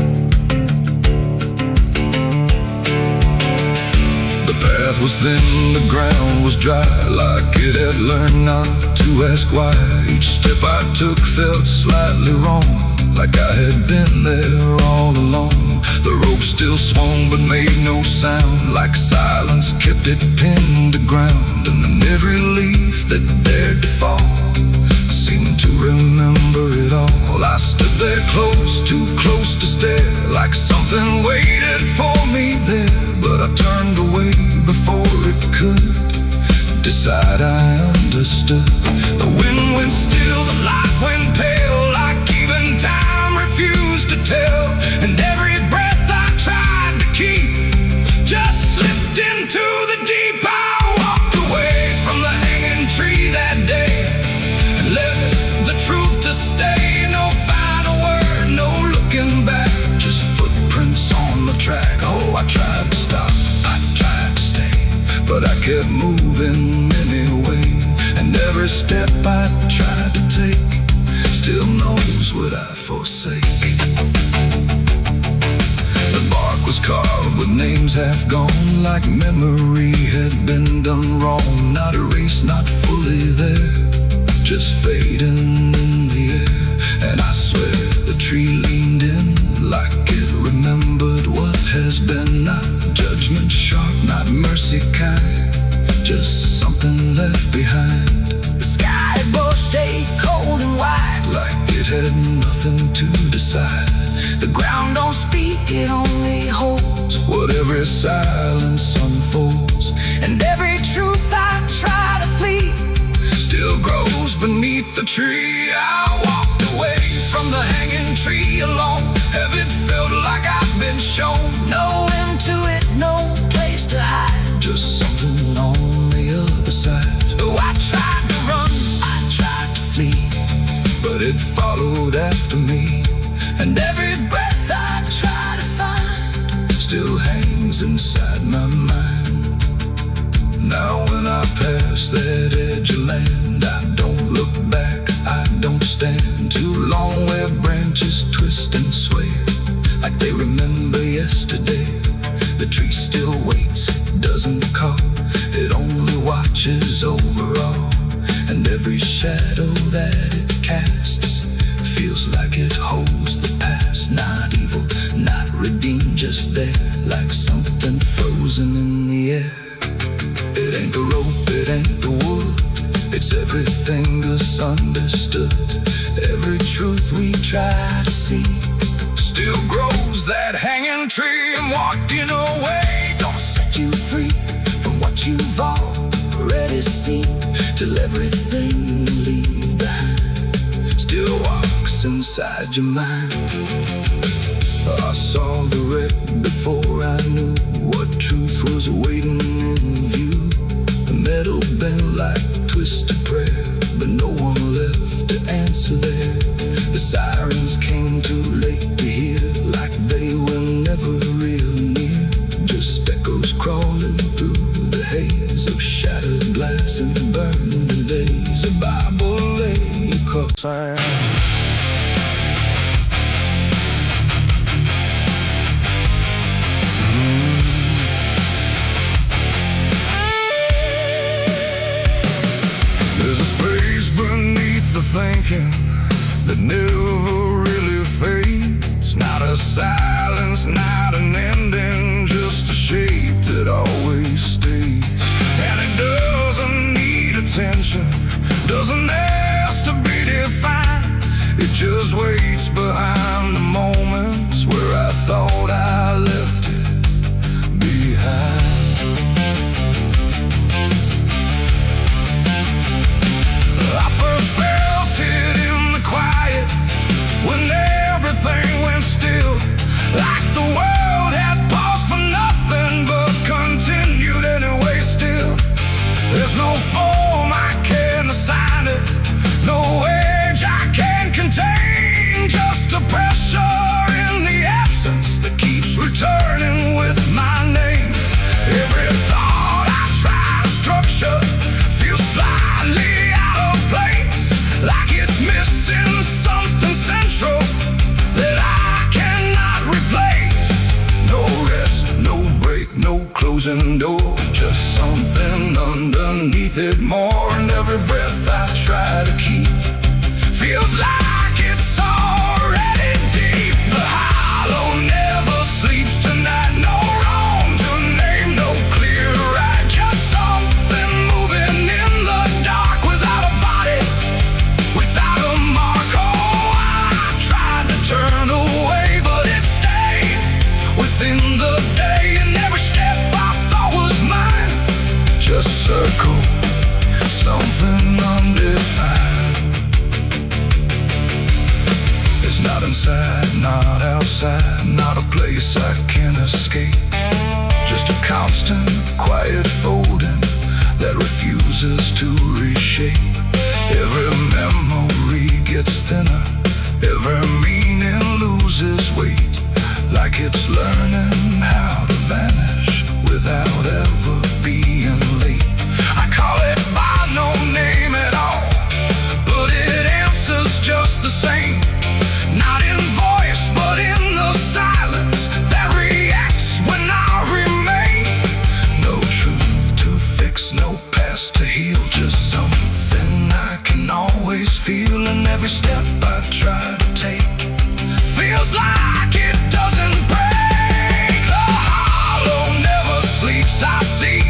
[SPEAKER 1] The path was thin, the ground was dry, like it had learned not to ask why. Each step I took felt slightly wrong, like I had been there all along. The rope still swung but made no sound, like silence kept it pinned to ground. And then every leaf that dared to fall seemed to remember it all. I stood there close, too close to stare, like something waited for me there. But I turned away before it could decide I understood. The wind went still, the light went pale, like even time refused to tell. And every breath I tried to keep just slipped into the deep. I walked away from the hanging tree that day and left the truth to stay. No final word, no looking back, just footprints on the track. Oh, I tried to stop, I tried to stay, but I kept moving anyway. And every step I tried to take still knows what I forsake. The bark was carved with names half gone, like memory had been done wrong. Not erased, not fully there, just fading in the air. And I swear the truth like it had nothing to decide. The ground don't speak, it only holds what every silence unfolds. And every truth I try to flee still grows beneath the tree. I walked away from the hanging tree alone. Have it felt like I've been shown? No end to it, no place to hide, just something on the other side. Oh, I tried to run, I tried to flee, but it followed after me. And every breath I try to find still hangs inside my mind. Now when I pass that edge of land, I don't look back, I don't stand too long where branches twist and sway like they remember yesterday. The tree still waits, doesn't call, it only watches over all. And every shadow that it casts feels like it holds the past. Not evil, not redeemed, just there, like something frozen in the air. It ain't the rope, it ain't the wood, it's everything misunderstood. Every truth we try to see still grows that hanging tree. And walking away don't set you free from what you've already seen, till everything you leave behind still walks inside your mind. I saw the wreck before I knew what truth was waiting in view. The metal bent like twisted prayer, but no one left to answer there. The sirens came too late to hear, like they were never real near. Just echoes crawling through the haze of shattered glass and burning days. A Bible lay across.
[SPEAKER 2] There's a space beneath the thinking that never really fades. Not a silence, not an ending, just a shape that always stays. And it doesn't need attention, doesn't ask to be defined. It just waits behind the moments where I thought I left it behind. I first felt it in the quiet, when everything went still, like the world had paused for nothing but continued anyway still. There's no form I can assign it, no edge I can contain, just a pressure in the absence that keeps returning with my name. Every thought I try to structure feels slightly out of place, like it's missing something central that I cannot replace. No rest, no break, no closing door, just something underneath it more. And every breath I try to keep feels like it's already deep. The hollow never sleeps tonight, no wrong to name, no clear right, just something moving in the dark without a body, without a mark. Oh, I tried to turn away, but it stayed within the day. And every step I thought was mine just circled something undefined. It's not inside, not outside, not a place I can escape, just a constant, quiet folding that refuses to reshape. Every memory gets thinner, every meaning loses weight, like it's learning how to vanish without ever being late. I call it by no name at all, but it answers just the same. Not in voice, but in the silence that reacts when I remain. No truth to fix, no past to heal, just something I can always feel. And every step I try to take feels like it doesn't break. The hollow never sleeps, I see.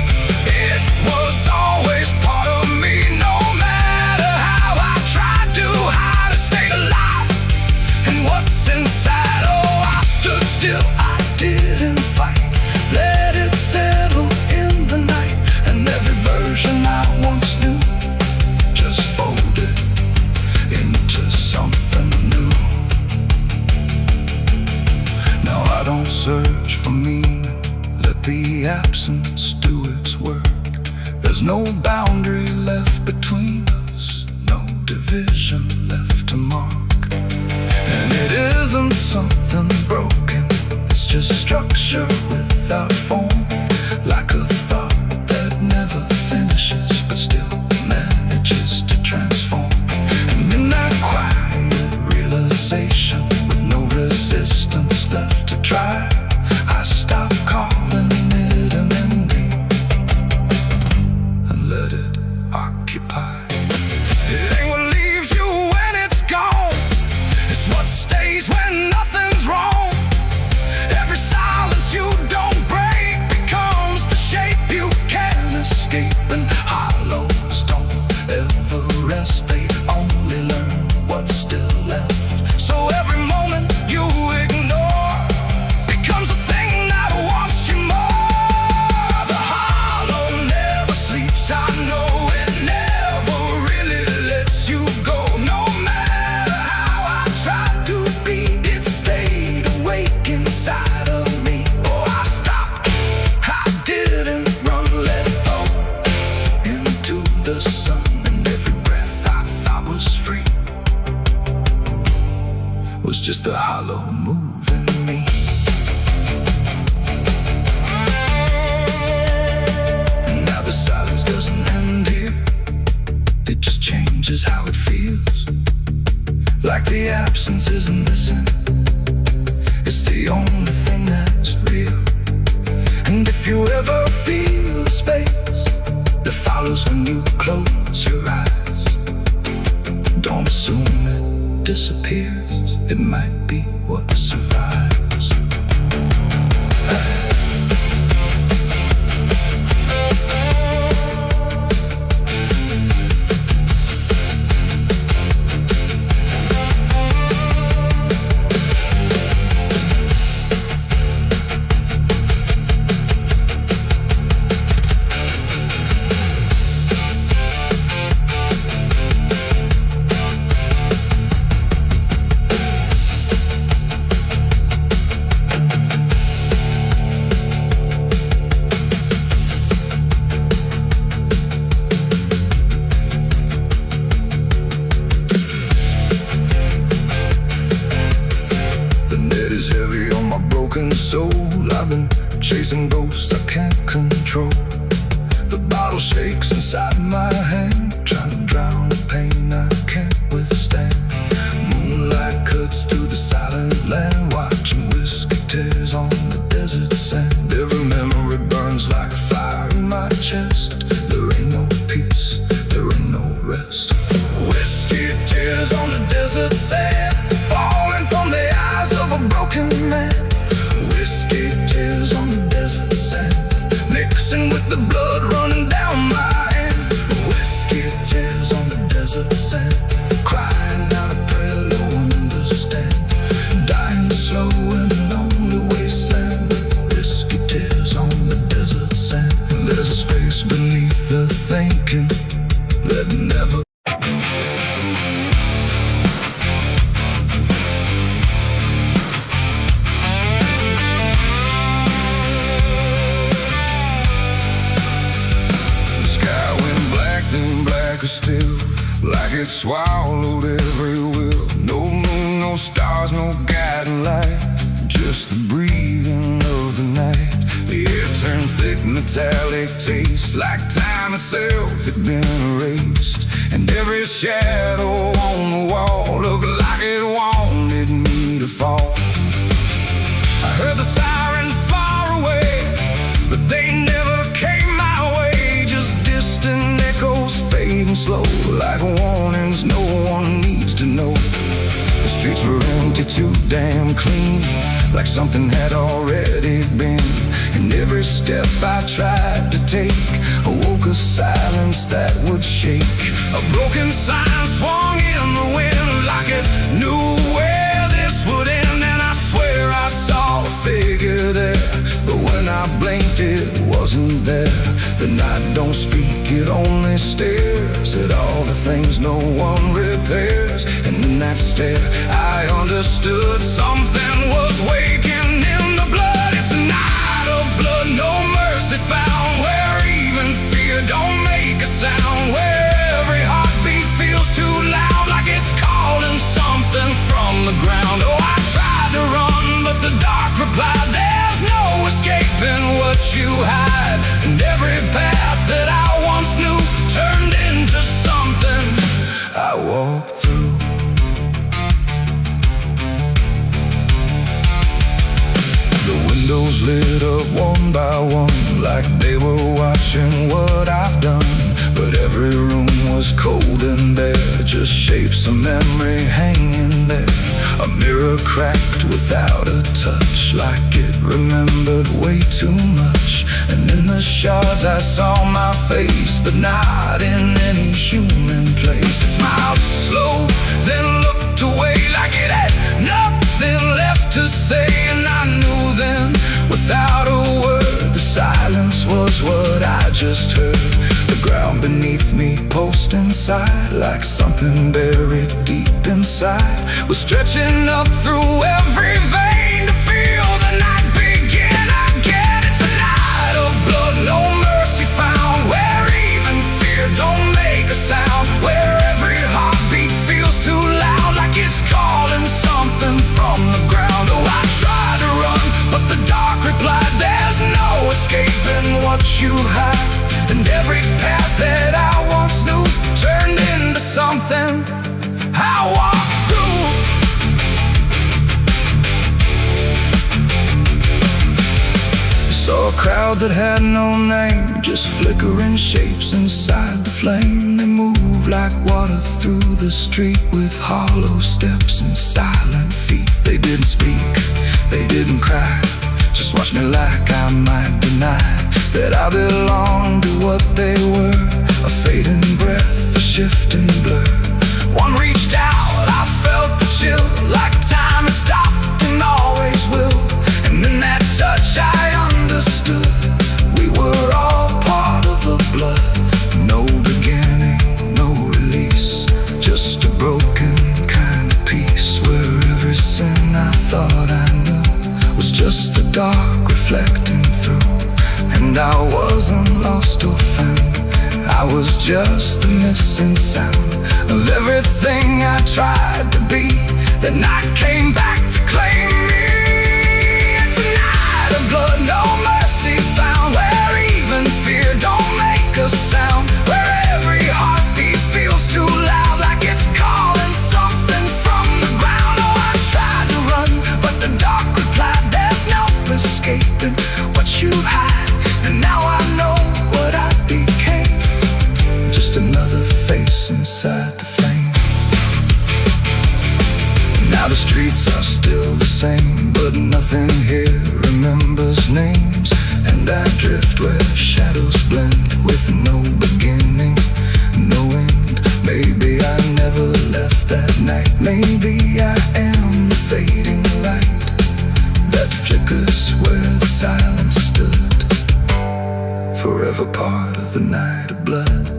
[SPEAKER 2] It was always part of me, no matter how I tried to hide or stay alive. search for meaning, let the absence do its work. There's no boundary left between us, no division left to mark. And it isn't something broken, it's just structure without form, like a thought that never finishes but still manages to transform. And in that quiet realization, with no resistance left to try, I stop calling it an ending and let it occupy. It ain't what leaves you when it's gone, it's what stays when nothing's wrong. Every silence you don't break becomes the shape you can't escape. And hollows don't ever rest, they only learn what's still left. So every moment you ignore becomes a thing that wants you more. The hollow never sleeps, I know it never really lets you go. No matter how I tried to be, it stayed awake inside of me. Oh, I stopped, I didn't run, let it fall into the sun. And every breath I thought was free was just a hollow moving me. And now the silence doesn't end here, it just changes how it feels. Like the absence isn't missing, it's the only thing that's real. And if you ever feel a space that follows when you close your eyes, don't assume it disappears, it might be what survives. Soul, I've been chasing ghosts I can't control. The bottle shakes inside my hand, trying to drown the pain I can't withstand. Moonlight cuts through the silent land, watching whiskey tears on the desert sand. Every memory burns like a fire in my chest. There ain't no peace, there ain't no rest. Whiskey tears on the desert sand, falling from the eyes of a broken man. Whiskey tears on the desert sand, mixing with the blood running down my hand. Whiskey tears on the desert sand, crying out a prayer no one understand. Dying slow in a lonely wasteland, with whiskey tears on the desert sand. And there's a space beneath the thinking that never still, like it swallowed every will. No moon, no stars, no guiding light, just the breathing of the night. The air turned thick, metallic taste, like time itself had been erased. And every shadow on the wall looked like it wanted me to fall. I heard the sirens far away, but they never came my way. Just distant echoes fading slow, like warnings no one needs to know. The streets were empty, too damn clean, like something had already been. And every step I tried to take awoke a silence that would shake. A broken sign swung in the wind, like it knew where this would end. And I swear I saw a figure there, but when I blinked it wasn't there. The night don't speak, it only stares at all the things no one repairs. And in that stare I understood something was waking in the blood.
[SPEAKER 1] hide. And every path that I once knew turned into something I walked through. The windows lit up one by one, like they were watching what I've done. But every room was cold and bare, just shapes of memory hanging there. A mirror cracked without a touch, like it remembered way too much. And in the shards I saw my face, but not in any human place. It smiled slow, then looked away like it had nothing left to say. And I knew then, without a word, the silence was what I just heard. The ground beneath me pulsed inside, like something buried deep inside was stretching up through every vein to feel the night begin again. It's a night of blood, no mercy found, where even fear don't make a sound, where every heartbeat feels too loud, like it's calling something from the ground. Oh, I tried to run, but the dark replied, there's no escaping what you hide. And every path that I once knew turned into something I walked through. Saw a crowd that had no name, just flickering shapes inside the flame. They moved like water through the street, with hollow steps and silent feet. They didn't speak, they didn't cry, just watched me like I might deny that I belonged to what they were. A fading breath, a shifting blur. One reached out, I felt the chill, like time had stopped and always will. And in that touch I understood, we were all part of the blood. No beginning, no release, just a broken kind of peace, where every sin I thought I knew was just the dark reflecting through. And I wasn't lost or found, I was just the missing sound of everything I tried to be. That night came back to claim me. It's a night of blood, no mercy found, where even fear don't make a sound, where every heartbeat feels too loud, like it's calling something from the ground. Oh, I tried to run, but the dark replied, there's no escaping what you hide. And now I know what I became, just another face inside the flame. Now the streets are still the same, but nothing here remembers names. And I drift where shadows blend, with no beginning, no end. Maybe I never left that night, maybe I am the fading light that flickers where the silence stood, forever part of the night of blood.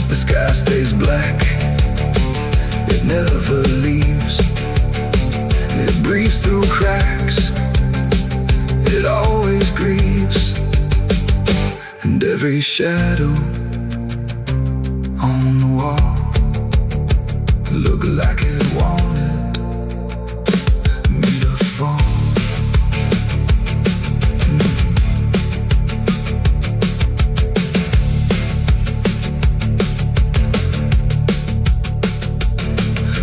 [SPEAKER 1] The sky stays black, it never leaves. It breathes through cracks, it always grieves. And every shadow on the wall look like it wanted me to fall.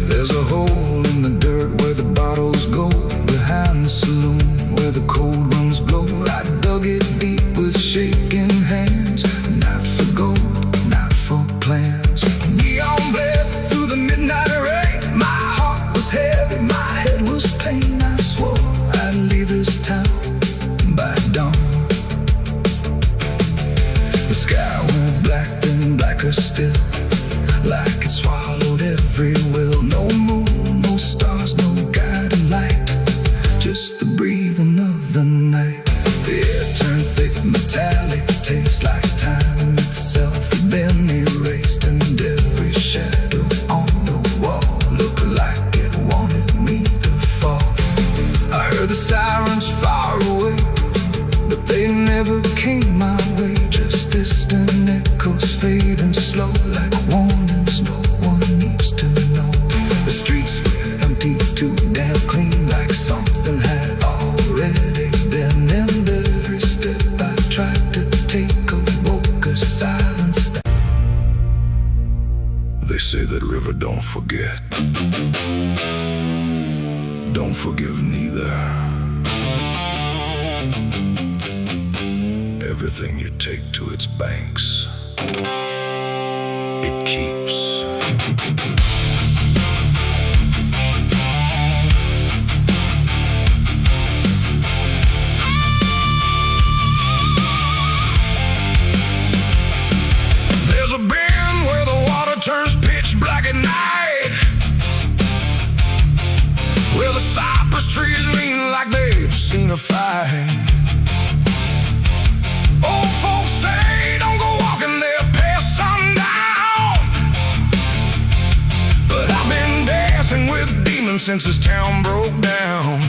[SPEAKER 1] There's a hole in the dirt where the bottles go, behind the saloon where the cold winds blow. I dug it deep with shaking hands, not for gold, not for plans. Neon bled through the midnight rain, my heart was heavy, my head was pain. I swore I'd leave this town by dawn. The sky went black, then blacker still, like it swallowed every will. No moon, no stars, no guiding light, just the breathing of the night. The air turned thick, metallic, tastes like time itself had been erased. And every shadow on the wall looked like it wanted me to fall. I heard the sirens far away, but they never came my way, just distant echoes fading slow like warning snow. forget. Don't forgive neither. Everything you take to its banks, it keeps. There's a bend where the water turns pitch black at night, where the cypress trees lean like they've seen a fight. Old folks say don't go walking there past sundown, but I've been dancing with demons since this town broke down.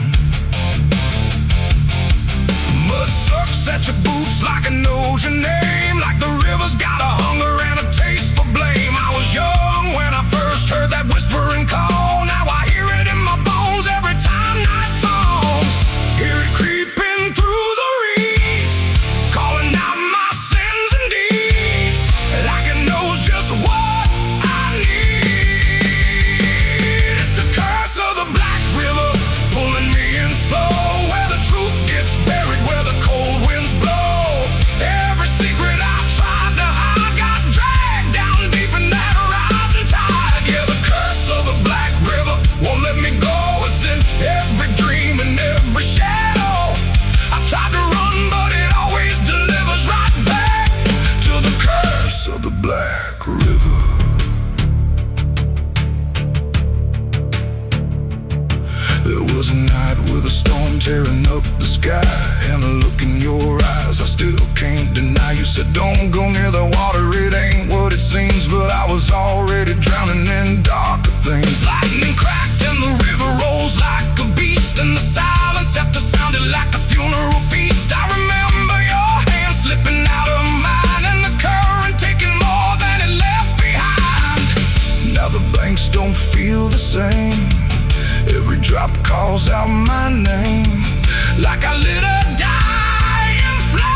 [SPEAKER 1] Mud sucks at your boots like it knows your name, like the river's got a hunger and a taste for blame. I was young when I first heard that whispering call. Now I hear it in my bones every time night falls. Hear it creeping through the reeds, calling out my sins and deeds, like it knows just what I need. It's the curse of the Black River pulling me in slow, where the truth gets buried, where the cold winds blow. Every secret I tried to hide got dragged down deep in that rising tide. Yeah, the curse of the Black River won't let me go. It's in every dream and every shadow. I tried to run, but it always delivers right back to the curse of the Black River. There was a night with a storm tearing up the sky, and a look in your eyes I still can't deny. You said don't go near the water, it ain't what it seems, but I was already drowning in darker things. Lightning cracked and the river rolls like a beast, and the silence after sounded like a funeral feast. I remember your hand slipping out of mine, and the current taking more than it left behind. Now the banks don't feel the same, every drop calls out my name, like I lit a dying flame.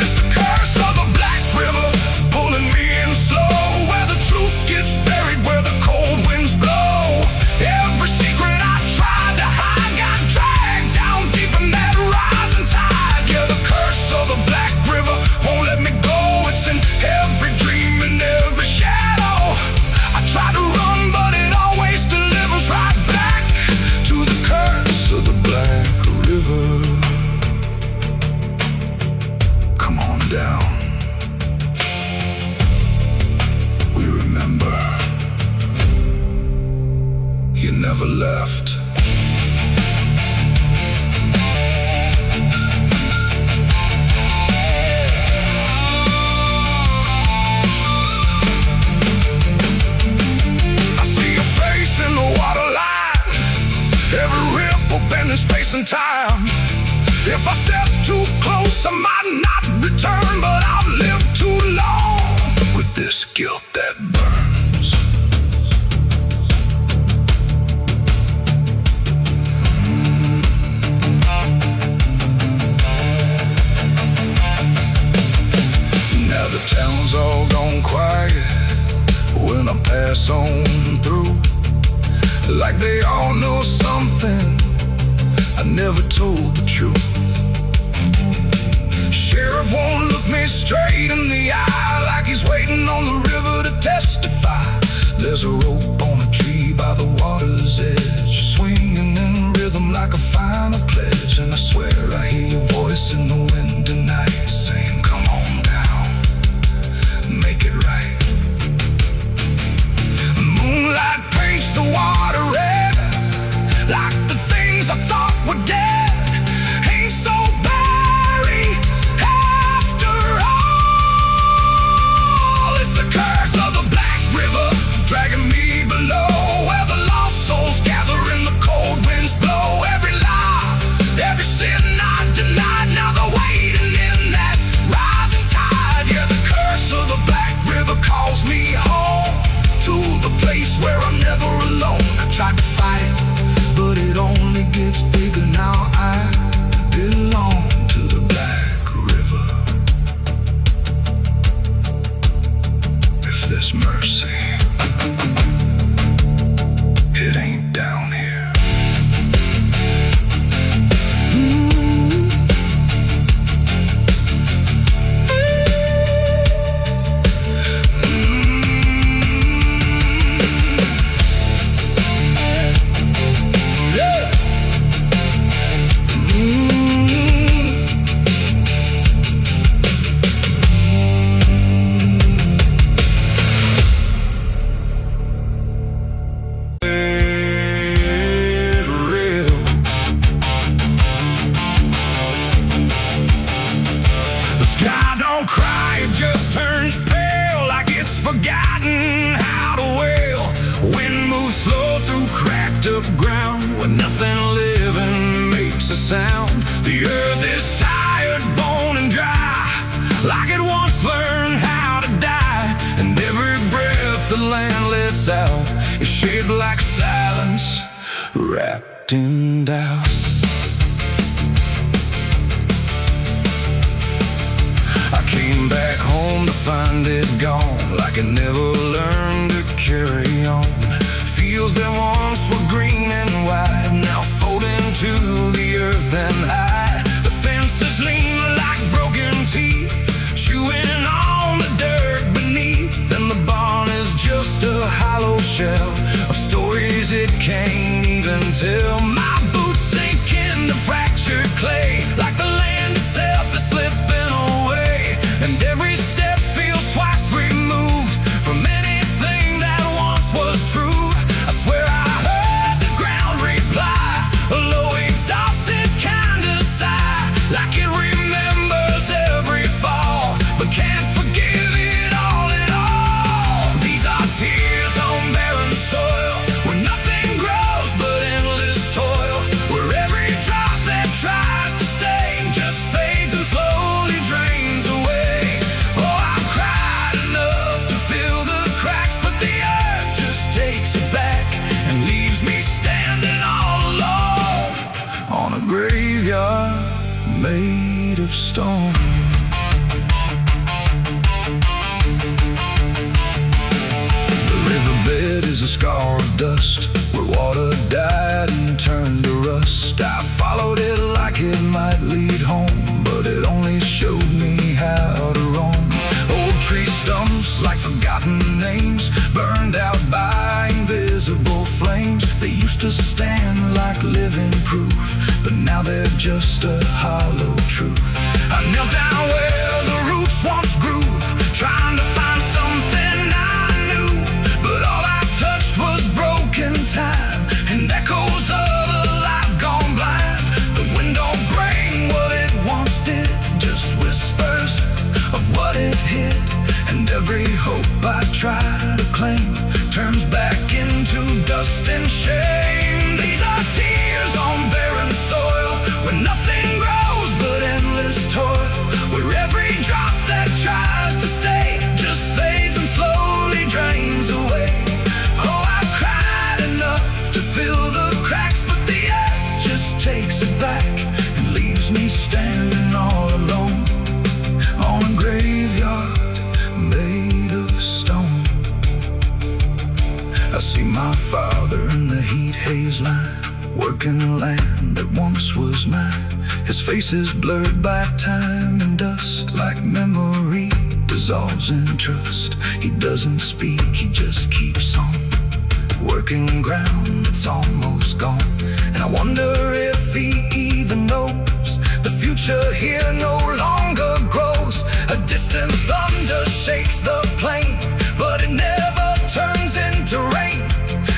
[SPEAKER 1] It's the curse of the Black River pulling me in slow, where the truth gets buried, where the cold winds blow. Every secret I tried to hide got dragged down deep in that rising tide. Yeah, the curse of the Black River won't let me go. It's in every dream and every shadow. I try to run, but it always delivers right back to the curse of the Black River. Come on down, we remember you never left. I see your face in the waterline, every ripple bending space and time. If I step too close, I might not return, but I've lived too long with this guilt that burns. Now the town's all gone quiet when I pass on through, like they all know something I never told the truth. Sheriff won't look me straight in the eye, like he's waiting on the river to testify. There's a rope on a tree by the water's edge, swinging in rhythm like a final pledge. And I swear I hear your voice in the wind tonight, saying come on down, make it right. Moonlight paints the water red, like the things I thought were dead ain't so buried after all. It's the curse of the Black River dragging me below, where the lost souls gather and the cold winds blow. Every lie, every sin ground where nothing living makes a sound. The earth is tired, bone and dry, like it once learned how to die. And every breath the land lets out is shaped like silence, wrapped in doubt. I came back home to find it gone, like it never learned to carry on. Fields that once were green and wide now fold into the earth and hide. The fences lean like broken teeth, chewing on the dirt beneath. And the barn is just a hollow shell of stories it can't even tell. My boots sink into fractured clay, like the land itself is slipping away. And every step feels twice removed from anything that once was true. I swear I heard the ground reply, a low exhausted kind of sigh, like it remembers every fall, but can't forgive it all at all. These are tears on barren soil, where nothing grows but endless toil, where every drop that tries to stay just fades and slowly drains away. Oh, I've cried enough to fill the cracks, but the earth just takes it back and leaves me standing all alone on a graveyard made of stone. The riverbed is a scar of dust, where water died and turned to rust. I followed it like it might lead home, but it only showed me how to roam. Old tree stumps like forgotten names, burned out by invisible flames. They used to stand like living proof, but now they're just a hollow truth. I knelt down where the roots once grew, trying to find something I knew, but all I touched was broken time and echoes of a life gone blind. The wind don't bring what it once did, just whispers of what it hid. And every hope I try to claim turns back into dust and shame. These are tears on barren soil, where nothing grows but endless toil, where every drop that tries to stay just fades and slowly drains away. Oh, I've cried enough to fill the cracks, but the earth just takes it back and leaves me standing all alone on a graveyard made of stone. I see my father in the heat haze line, working the land that once was mine. His face is blurred by time and dust, like memory dissolves in trust. He doesn't speak, he just keeps on working ground that's almost gone. And I wonder if he even knows the future here no longer grows. A distant thunder shakes the plain, but it never turns into rain.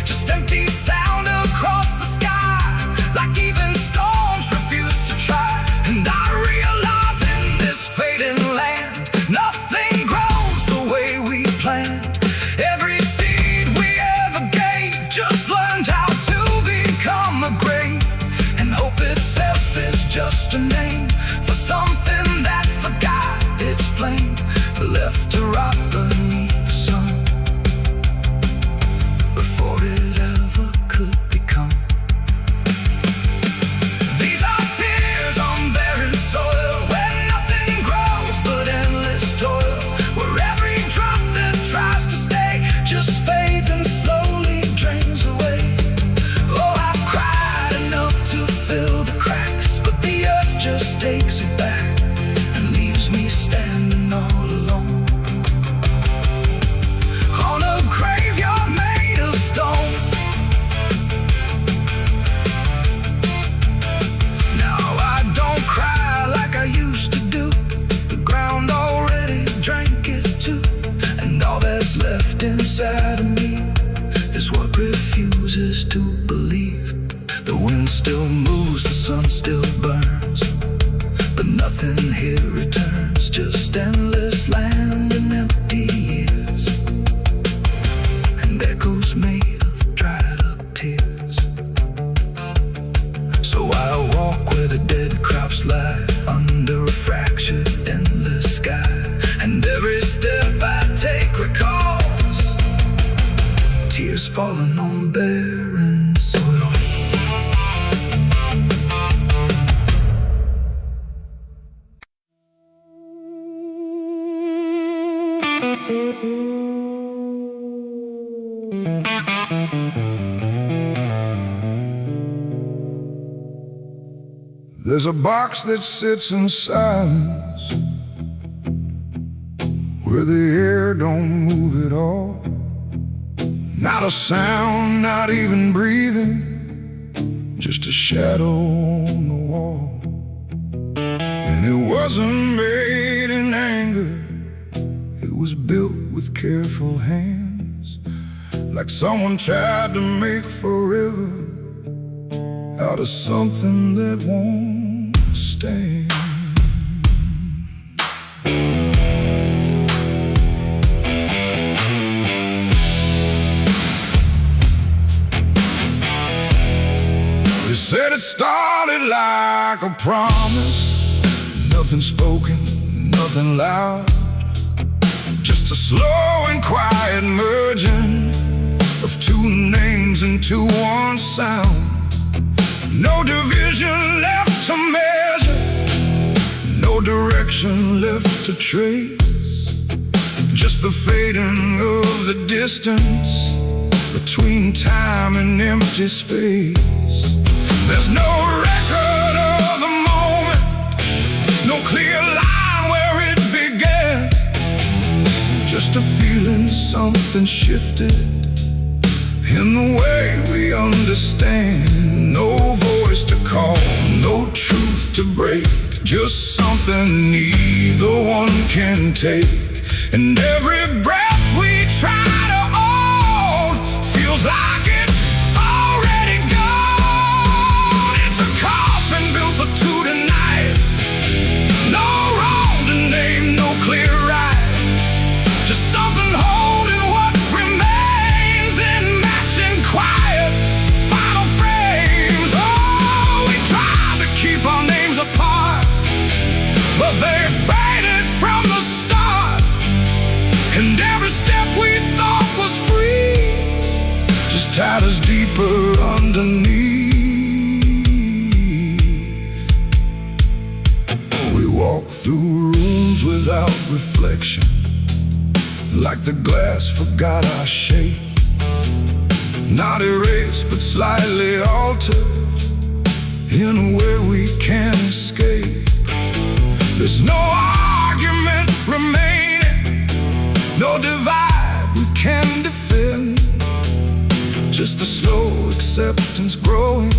[SPEAKER 1] Just empty sound across the sky, like even storms refuse to try. And I realize in this fading land, nothing grows the way we planned. Every seed we ever gave just learned how to become a grave. And hope itself is just a name for something that forgot its flame, left to rot beneath the sun before it ever could become. These are tears on barren soil, where nothing grows but endless toil, where every drop that tries to stay just fades and slowly drains away. Oh, I've cried enough to fill the cracks, but the earth just takes it back and leaves me standing all alone on a graveyard made of stone. Now I don't cry like I used to do, the ground already drank it too. And all that's left inside of me is what refuses to believe. The wind still moves, the sun still burns, but nothing here returns, just endless land and empty years, and echoes made of dried up tears.
[SPEAKER 2] Raindrops lie under a fractured, endless sky, and every step I take recalls tears falling on barren soil.
[SPEAKER 1] There's a box that sits in silence, where the air don't move at all. Not a sound, not even breathing, just a shadow on the wall. And it wasn't made in anger, it was built with careful hands, like someone tried to make forever out of something that won't stand. They said it started like a promise, nothing spoken, nothing loud, just a slow and quiet merging of two names into one sound. No division left to measure, no direction left to trace, just the fading of the distance between time and empty space. There's no record of the moment, no clear line where it began, just a feeling something shifted in the way we understand. No voice to call, no truth to break, just something neither one can take. And every breath we try to hold feels like it's already gone. It's a coffin built for two tonight, no wrong to name, no clear right, just something holding what remains in matching quiet final frames. Oh, we tried to keep our names apart, but they faded from the start. And every step we thought was free just tied us deeper underneath. We walk through rooms without reflection, like the glass forgot our shape, not erased but slightly altered in where we can't escape. There's no argument remaining, no divide we can defend, just a slow acceptance growing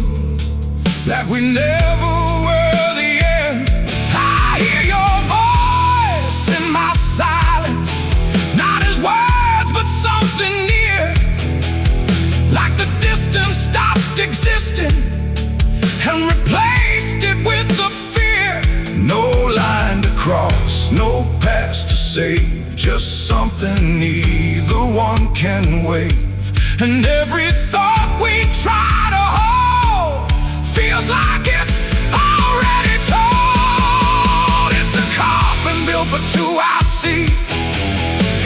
[SPEAKER 1] that we never were the end. I hear your voice in my silence, not as words but something near, like the distance stopped existing and replaced it with the fear. No line to cross, no past to save, just something neither one can wave. And every thought we try to hold feels like it's already told. It's a coffin built for two, I see.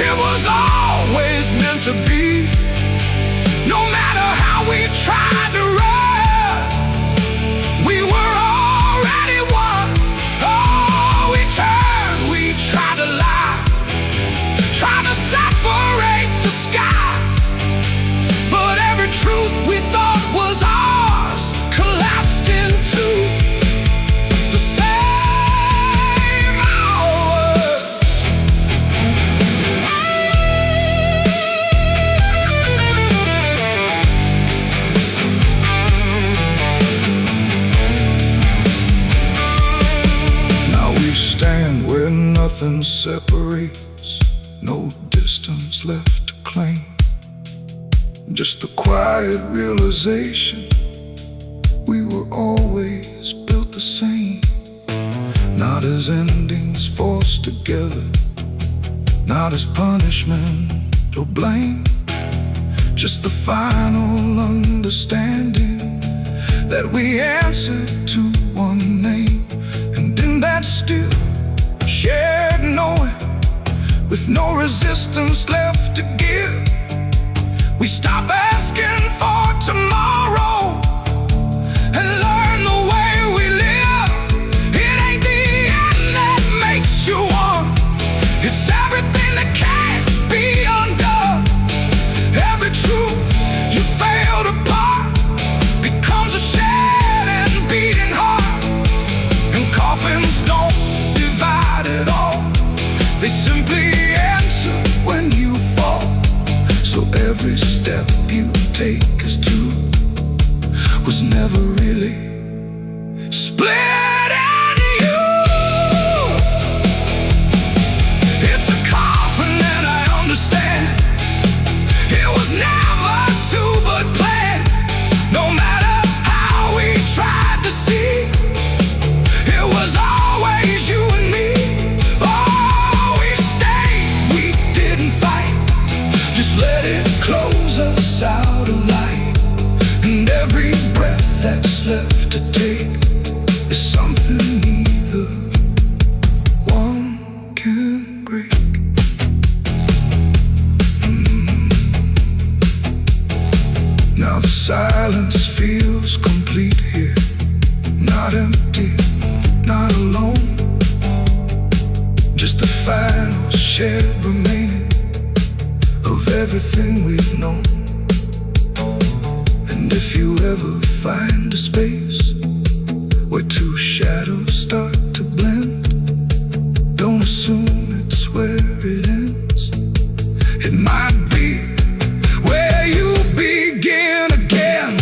[SPEAKER 1] It was always meant to be. No matter how we tried to run, we were already one. Oh, we turned, we tried to lie, tried to separate the sky, but every truth we thought was ours collapsed into the same hours. Now we stand where nothing separates, no distance left to claim, just the quiet realization we were always built the same. Not as endings forced together, not as punishment or blame, just the final understanding that we answer to one name. no resistance left to give. We stop asking for tomorrow and learn the way we live. It ain't the end that makes you one, it's everything that can't be undone. Every truth you failed apart becomes a shed and beating heart. And coffins don't divide at all, they simply answer when you fall. So every step you take is true, was never really split into you. It's a coffin and I understand, it was never to but planned. No matter how we tried to see, it was always you and me. Oh, we stayed, we didn't fight, just let it close us out of light. And every breath that's left to take is something neither one can break. Now the silence feels complete here, not empty, not alone, just the final shed remaining of everything we've known. And if you ever find a space where two shadows start to blend, don't assume it's where it ends. It might be where you begin again.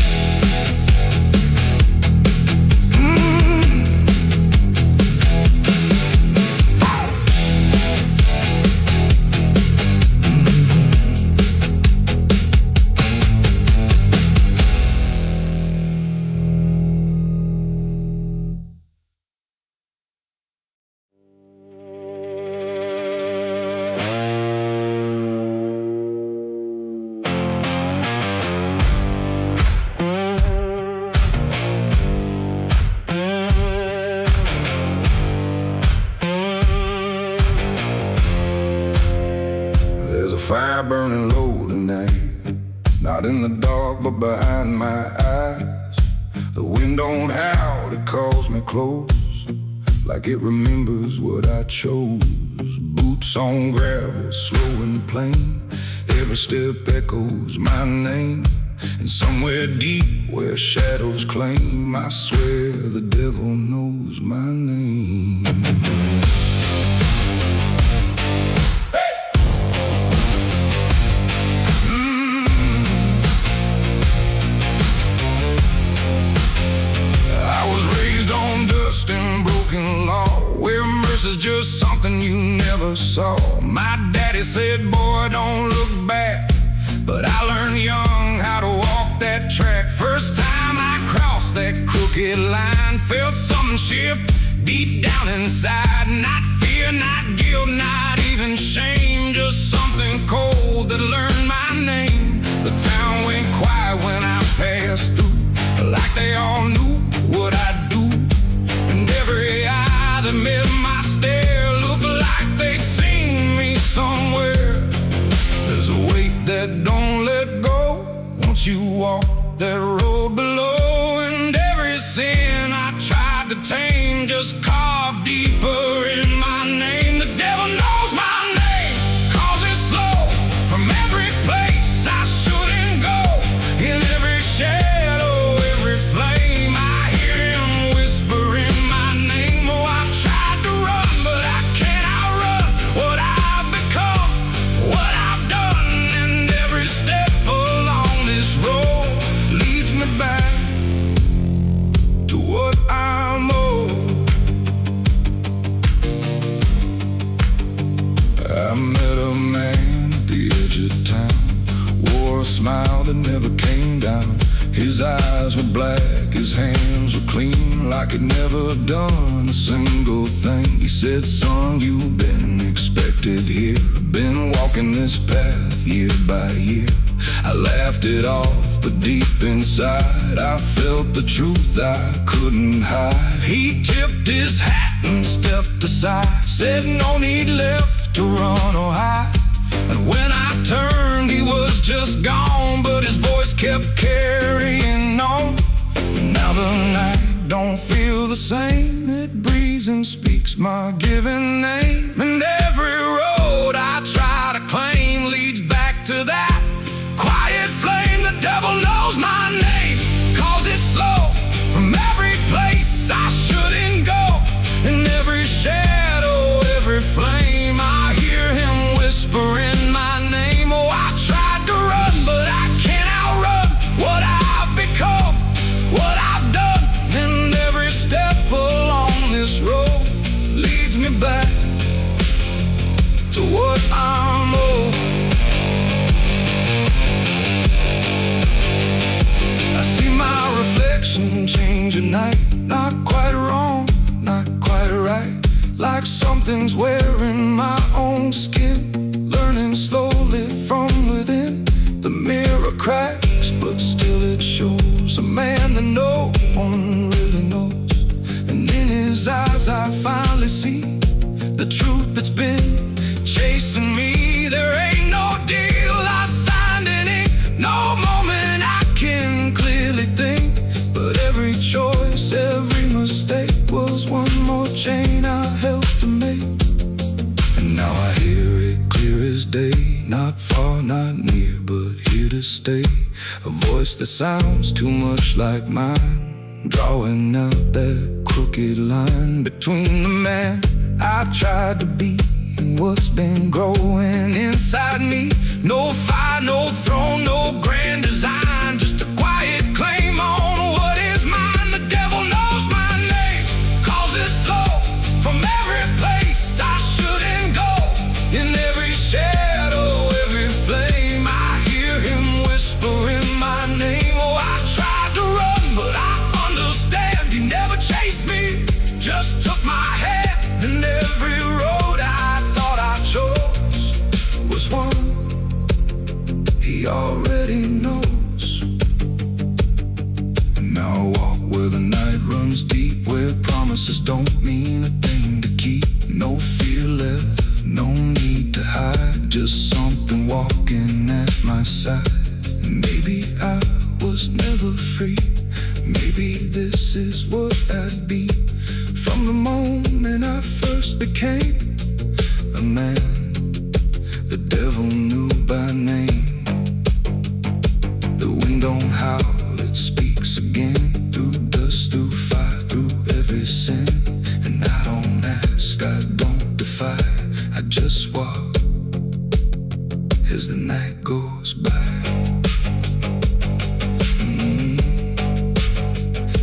[SPEAKER 1] Fire burning low tonight, not in the dark but behind my eyes. The wind don't howl, it calls me close, like it remembers what I chose. Boots on gravel, slow and plain, every step echoes my name. And somewhere deep where shadows claim, I swear the devil knows my name. Is just something you never saw. My daddy said, boy, don't look back, but I learned young how to walk that track. First time I crossed that crooked line, felt something shift deep down inside. Not fear, not guilt, not even shame, just something cold that learned my name. The town went quiet when I passed through, like they all knew what I'd do. And every eye that met my stare looked like they'd seen me somewhere. There's a weight that don't let go once you walk that road below. And every sin I tried to tame just carved deeper in my name. The devil knows my name, 'cause it's slow from every place I shouldn't go. In every shadow, every flame, I hear him whispering my name. Oh, I've tried to run, but I can't outrun what I've become, what I've done. And every step along this road leads me back to what I'm owed. I met a man at the edge of town, wore a smile that never came down. His eyes were black, his hands were clean, like he'd never done a single thing. He said, son, you've been expected here, been walking this path year by year. I laughed it off, but deep inside I felt the truth I couldn't hide. He tipped his hat and stepped aside, said no need left to run or hide. And when I turned, he was just gone, but his voice kept carrying on. Now the night don't feel the same. It breathes and speaks my given name. And every road I try to claim leads back to that quiet flame. The devil knows my name, calls it slow from every place I shouldn't go. In every shadow, every flame, I hear him whispering my name. Oh, I tried to run, but I can't outrun what I've become, what I've done. And every step along this road leads me back to what I'm owed. I see my reflection change at night, not quite wrong, not quite right. Like something's wearing my own skin, learning slowly from within. The mirror cracks, but still it shows a man that no one really knows. And in his eyes I finally see the truth that's been chasing me. There ain't no deal I signed in ink, no moment I can clearly think. But every choice, every mistake was one more chain I helped to make. And now I hear it clear as day, not far, not near, but here to stay. A voice that sounds too much like mine, drawing out that crooked line between the man I tried to be and what's been growing inside me. No fire, no throne, no grand design, just a quiet claim on what is mine. The devil knows my name, calls it slow from every place I shouldn't go. In every shadow, every flame, I hear him whispering my name. Oh, I tried to run, but I understand he never chased me, just took my hand. And every road I thought I chose was one he already knows. And now I walk where the night runs deep, where promises don't mean a thing to keep. No fear left, no need to hide, just something walking at my side. Maybe I was never free, maybe this is what I'd be. From the moment I first became a man, the devil knew by name. The wind don't howl, it speaks again, through dust, through fire, through every sin. And I don't ask, I don't defy, I just walk as the night goes by.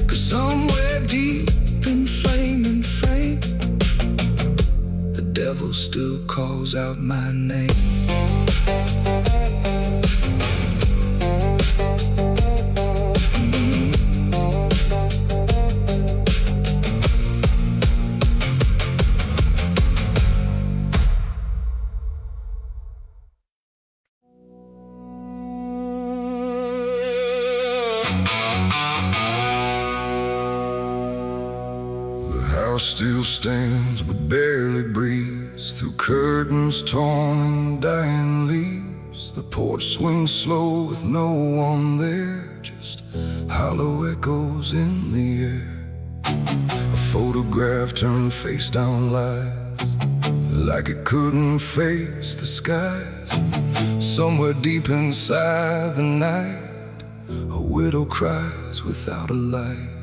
[SPEAKER 1] Cause somewhere deep in flame and frame, the devil still calls out my name. Still stands but barely breathes through curtains torn and dying leaves. The porch swings slow with no one there, just hollow echoes in the air. A photograph turned face down lies, like it couldn't face the skies. Somewhere deep inside the night, a widow cries without a light.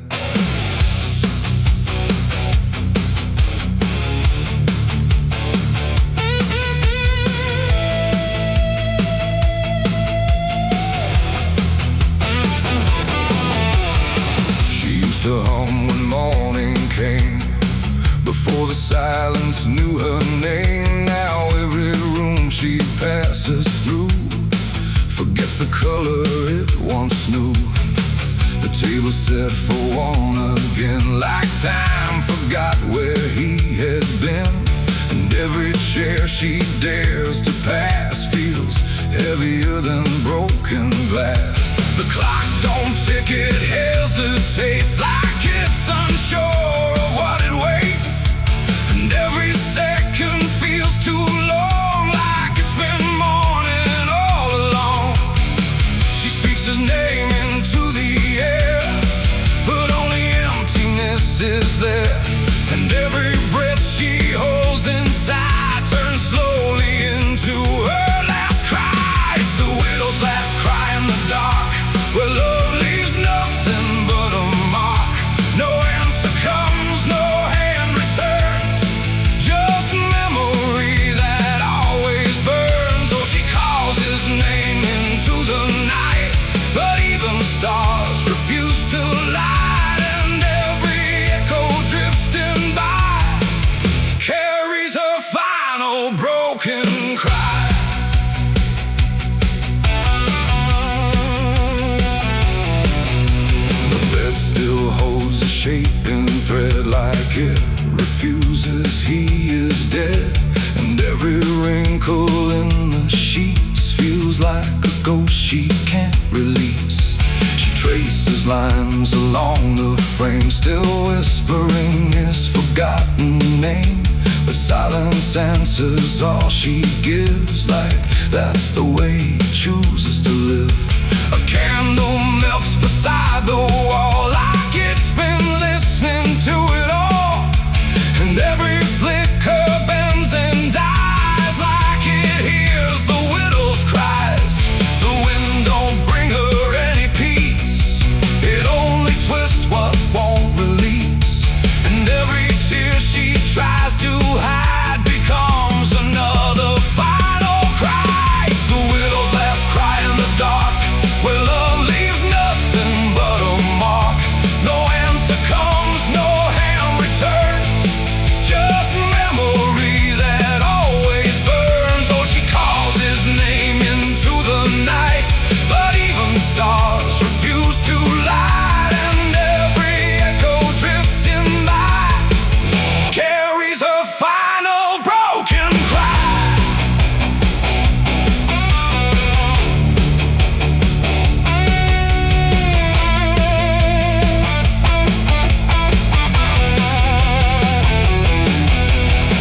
[SPEAKER 1] To hum when morning came, before the silence knew her name. Now every room she passes through forgets the color it once knew. The table set for one again, like time forgot where he had been. And every chair she dares to pass feels heavier than broken glass. The clock don't tick, it hesitates, like it's unsure of what it waits. And every second feels too long. and every breath she holds inside turns slowly into her last cry. It's the widow's last cry in the dark, where love leaves nothing but a mark. No answer comes, no hand returns, just memory that always burns. Oh, she calls his name into the night, but even stars refuse to light, and every echo drifting by carries her final broken cry. The bed still holds a shaping thread, like it refuses he is dead, and every wrinkle in the sheets feels like a ghost she can't release. She traces lines along the frame, still whispering his forgotten name, but silence answers all she gives, like that's the way he chooses to live. A candle melts beside the wall, like it's been listening to it all, and every flicker bends and dies, like it hears the widow's cries. The wind don't bring her any peace, it only twists what won't release, and every tear she tries to hide becomes another final cry. It's the widow's last cry in the dark, where love leaves nothing but a mark. No answer comes, no hand returns, just memory that always burns. Oh, she calls his name into the night, but even stars refuse to light, and every echo drifting by carries her final broken cry.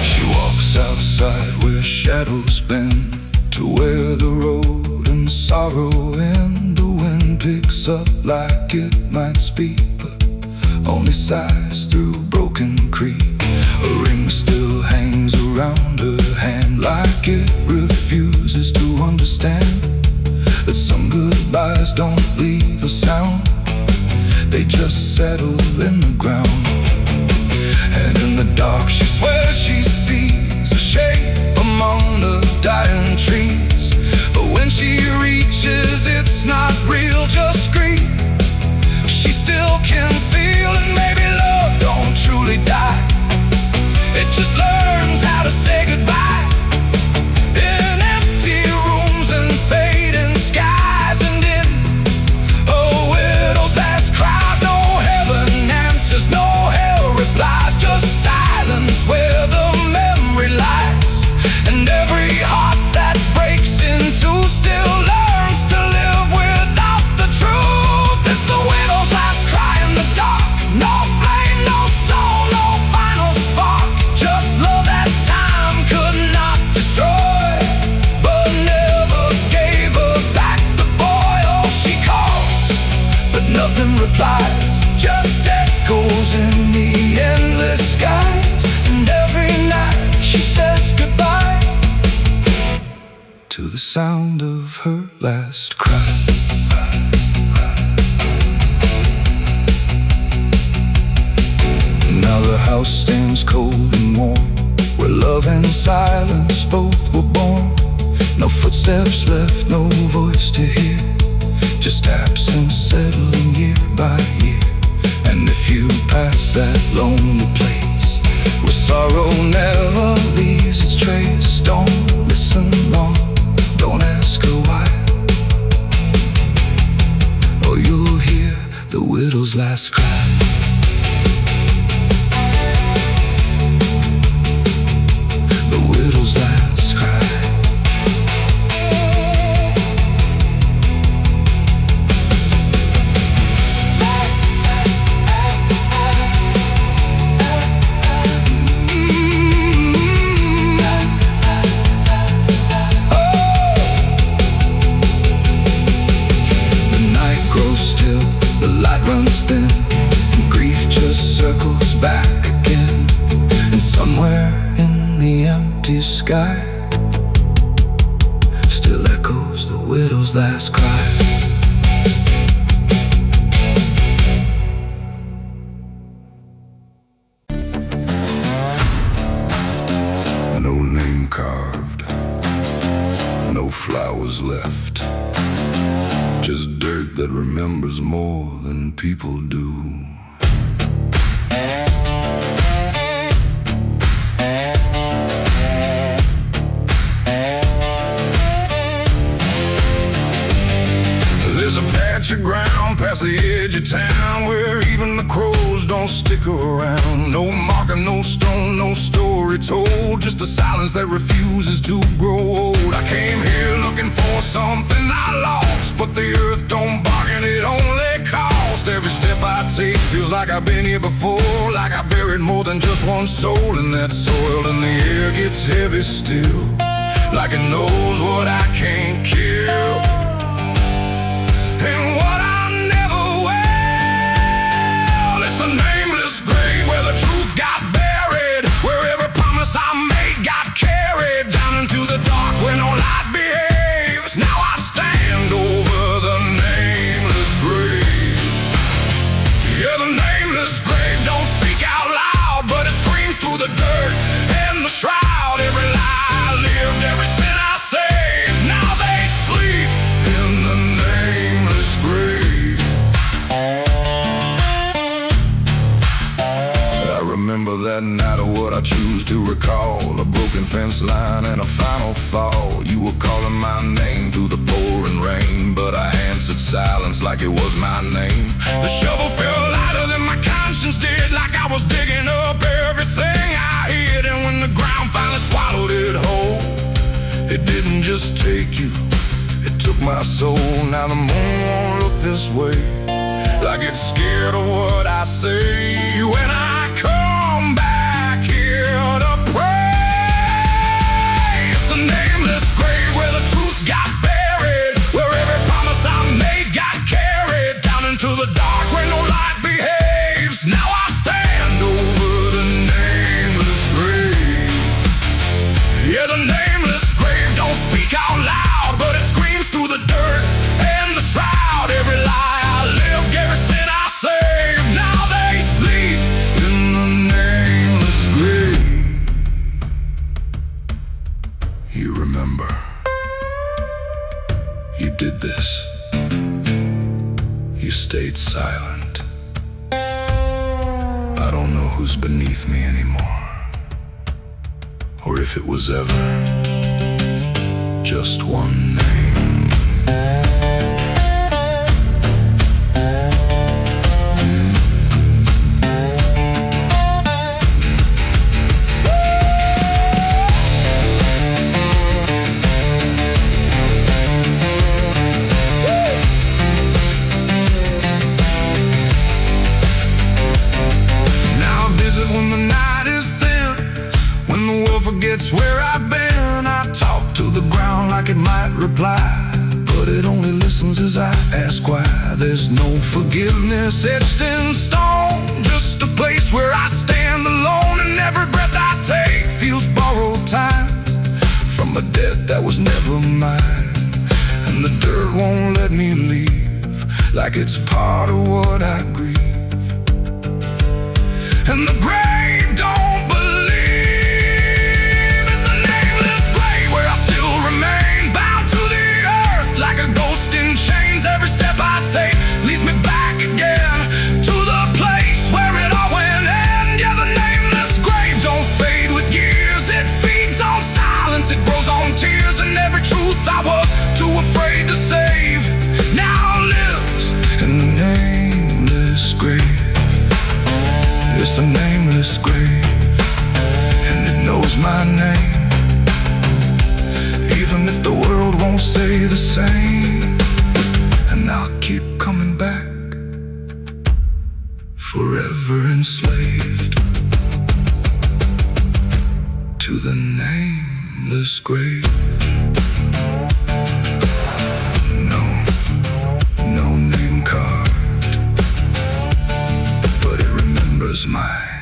[SPEAKER 1] She walks outside where shadows bend, to where the road and sorrow end. The wind picks up like it might speak, but only sighs through broken creek. A ring still hangs around her hand, like it refuses to understand that some goodbyes don't leave a sound, they just settle in the ground. And in the dark she swears she sees a shape among the dying trees, but when she reaches it's not real, just grief. She still can feel, and maybe love don't truly die, it just learns how to say goodbye. In empty rooms and fading skies, and in a widow's last cries, no heaven answers, no hell replies, just silence where the memory lies, and every heart that breaks in two still learns to live without the truth. It's the widow's last cry in the dark, no flame, no soul, no final spark, just love that time could not destroy, but never gave her back the boy. Oh, she calls, but nothing replies, just echoes in the endless skies, and every night she says goodbye to the sound of her last cry. Now the house stands cold and warm, where love and silence both were born. No footsteps left, no voice to hear, just absence settling year by year. And if you pass that lonely place where sorrow never leaves its trace, don't listen long, don't ask her why, or you'll hear the widow's last cry. The widow's last cry.
[SPEAKER 2] empty sky still echoes the widow's last cry. No name carved, no flowers left, just dirt that remembers more than people do. There's a patch of ground past the edge of town where even the crows don't stick around. No marker, no stone, no story told, just a silence that refuses to grow old. I came here looking for something I lost, but the earth don't bargain, it only costs. Every step I take feels like I've been here before, like I buried more than just one soul in that soil. And the air gets heavy still, like it knows what I can't kill. And what I never will, it's a nameless grave where the truth got buried, where every promise I made got carried down into the dark where no light behaves. Now I stand over the nameless grave. Yeah, the nameless grave don't speak out loud, but it screams through the dirt and the shroud. Every lie I lived, every sin I saved, now they sleep in the nameless grave. I remember that night of what I choose to recall, a broken fence line and a final fall. You were calling my name through the pouring rain, but I answered silence like it was my name. The shovel felt lighter than my conscience did, like I was digging up everything I hid. And when the ground finally swallowed it whole, it didn't just take you, it took my soul. Now the moon won't look this way, like it's scared of what I say. When I come back here to pray, it's the nameless grave where the truth got buried, where every promise I made got carried down into the dark where no light behaves. Now I stand over the nameless grave. Yeah, the nameless grave don't speak out loud, but it screams through the dirt and the shroud. Every lie I lived, every sin I saved, now they sleep in the nameless grave. You remember, you did this, you stayed silent. I don't know who's beneath me anymore, or if it was ever just one name. Now I visit when the night is thin, when the world forgets where I've been. I talk to the ground like it might reply, but it only listens as I ask why. There's no forgiveness etched in stone, just a place where I stand alone. And every breath I take feels borrowed time from a debt that was never mine. And the dirt won't let me leave, like it's part of what I grieve. And the grave don't believe, it's the nameless grave where I still remain, bound to the earth like a ghost in chains. Every step I take leads me back again to the place where it all went end. Yeah, the nameless grave don't fade with years, it feeds on silence, it grows on tears. And every truth I was too afraid to save now lives in the nameless grave. It's the nameless grave, and it knows my name, even if the world won't say the same. And I'll keep coming back, forever enslaved to the nameless grave. No name carved, but it remembers mine.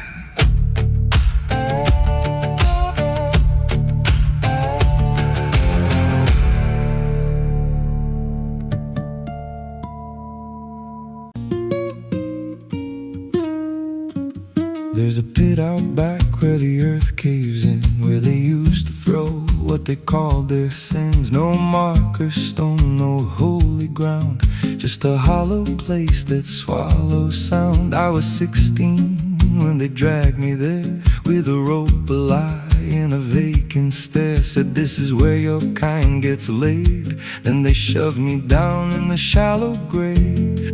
[SPEAKER 2] where the earth caves in, where they used to throw what they called their sins. No marker stone, no holy ground, just a hollow place that swallows sound. I was 16 when they dragged me there, with a rope, a lie, and a vacant stare. Said, this is where your kind gets laid. Then they shoved me down in the shallow grave,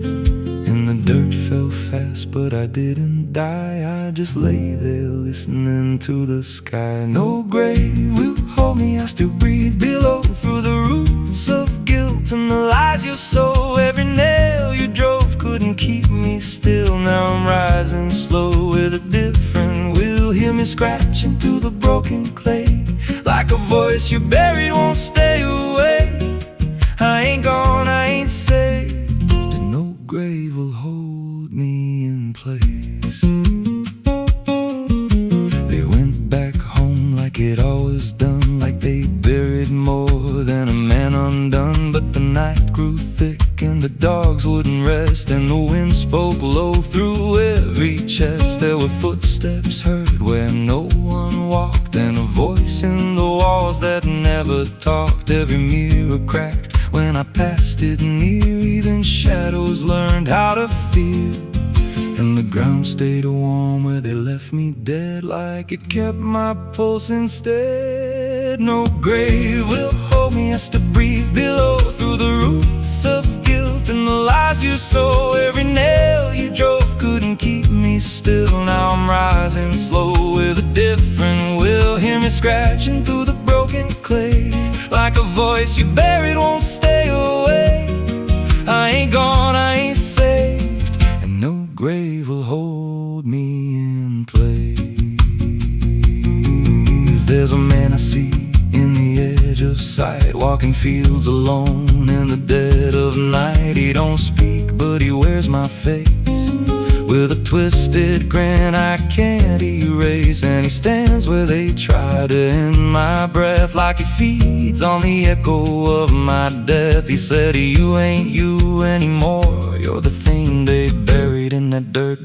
[SPEAKER 2] and the dirt fell fast, but I didn't die. I just lay there listening to the sky. No grave will hold me, I still breathe below, through the roots of guilt and the lies you sow. Every nail you drove couldn't keep me still. Now I'm rising slow with a different will. Hear me scratching through the broken clay, like a voice you buried won't stay away. I ain't gone, I ain't saved, and no grave will hold me in place. They went back home like it always done, like they buried more than a man undone. But the night grew thick and the dogs wouldn't rest, and the wind spoke low through every chest. There were footsteps heard where no one walked, and a voice in the walls that never talked. Every mirror cracked when I passed it near, even shadows learned how to fear. And the ground stayed warm where they left me dead, like it kept my pulse instead. No grave will hold me, I still breathe below, through the roots of guilt and the lies you sow. Every nail you drove couldn't keep me still. Now I'm rising slow with a different will. Hear me scratching through the broken clay, like a voice you buried won't stay away. I ain't gone, I ain't saved, and no grave will hold me in place. There's a man I see in the edge of sight, walking fields alone in the dead of night. He don't speak, but he wears my face with a twisted grin I can't erase. And he stands where they try to end my breath, like he feeds on the echo of my death. He said, you ain't you anymore, you're the thing they buried in that dirt.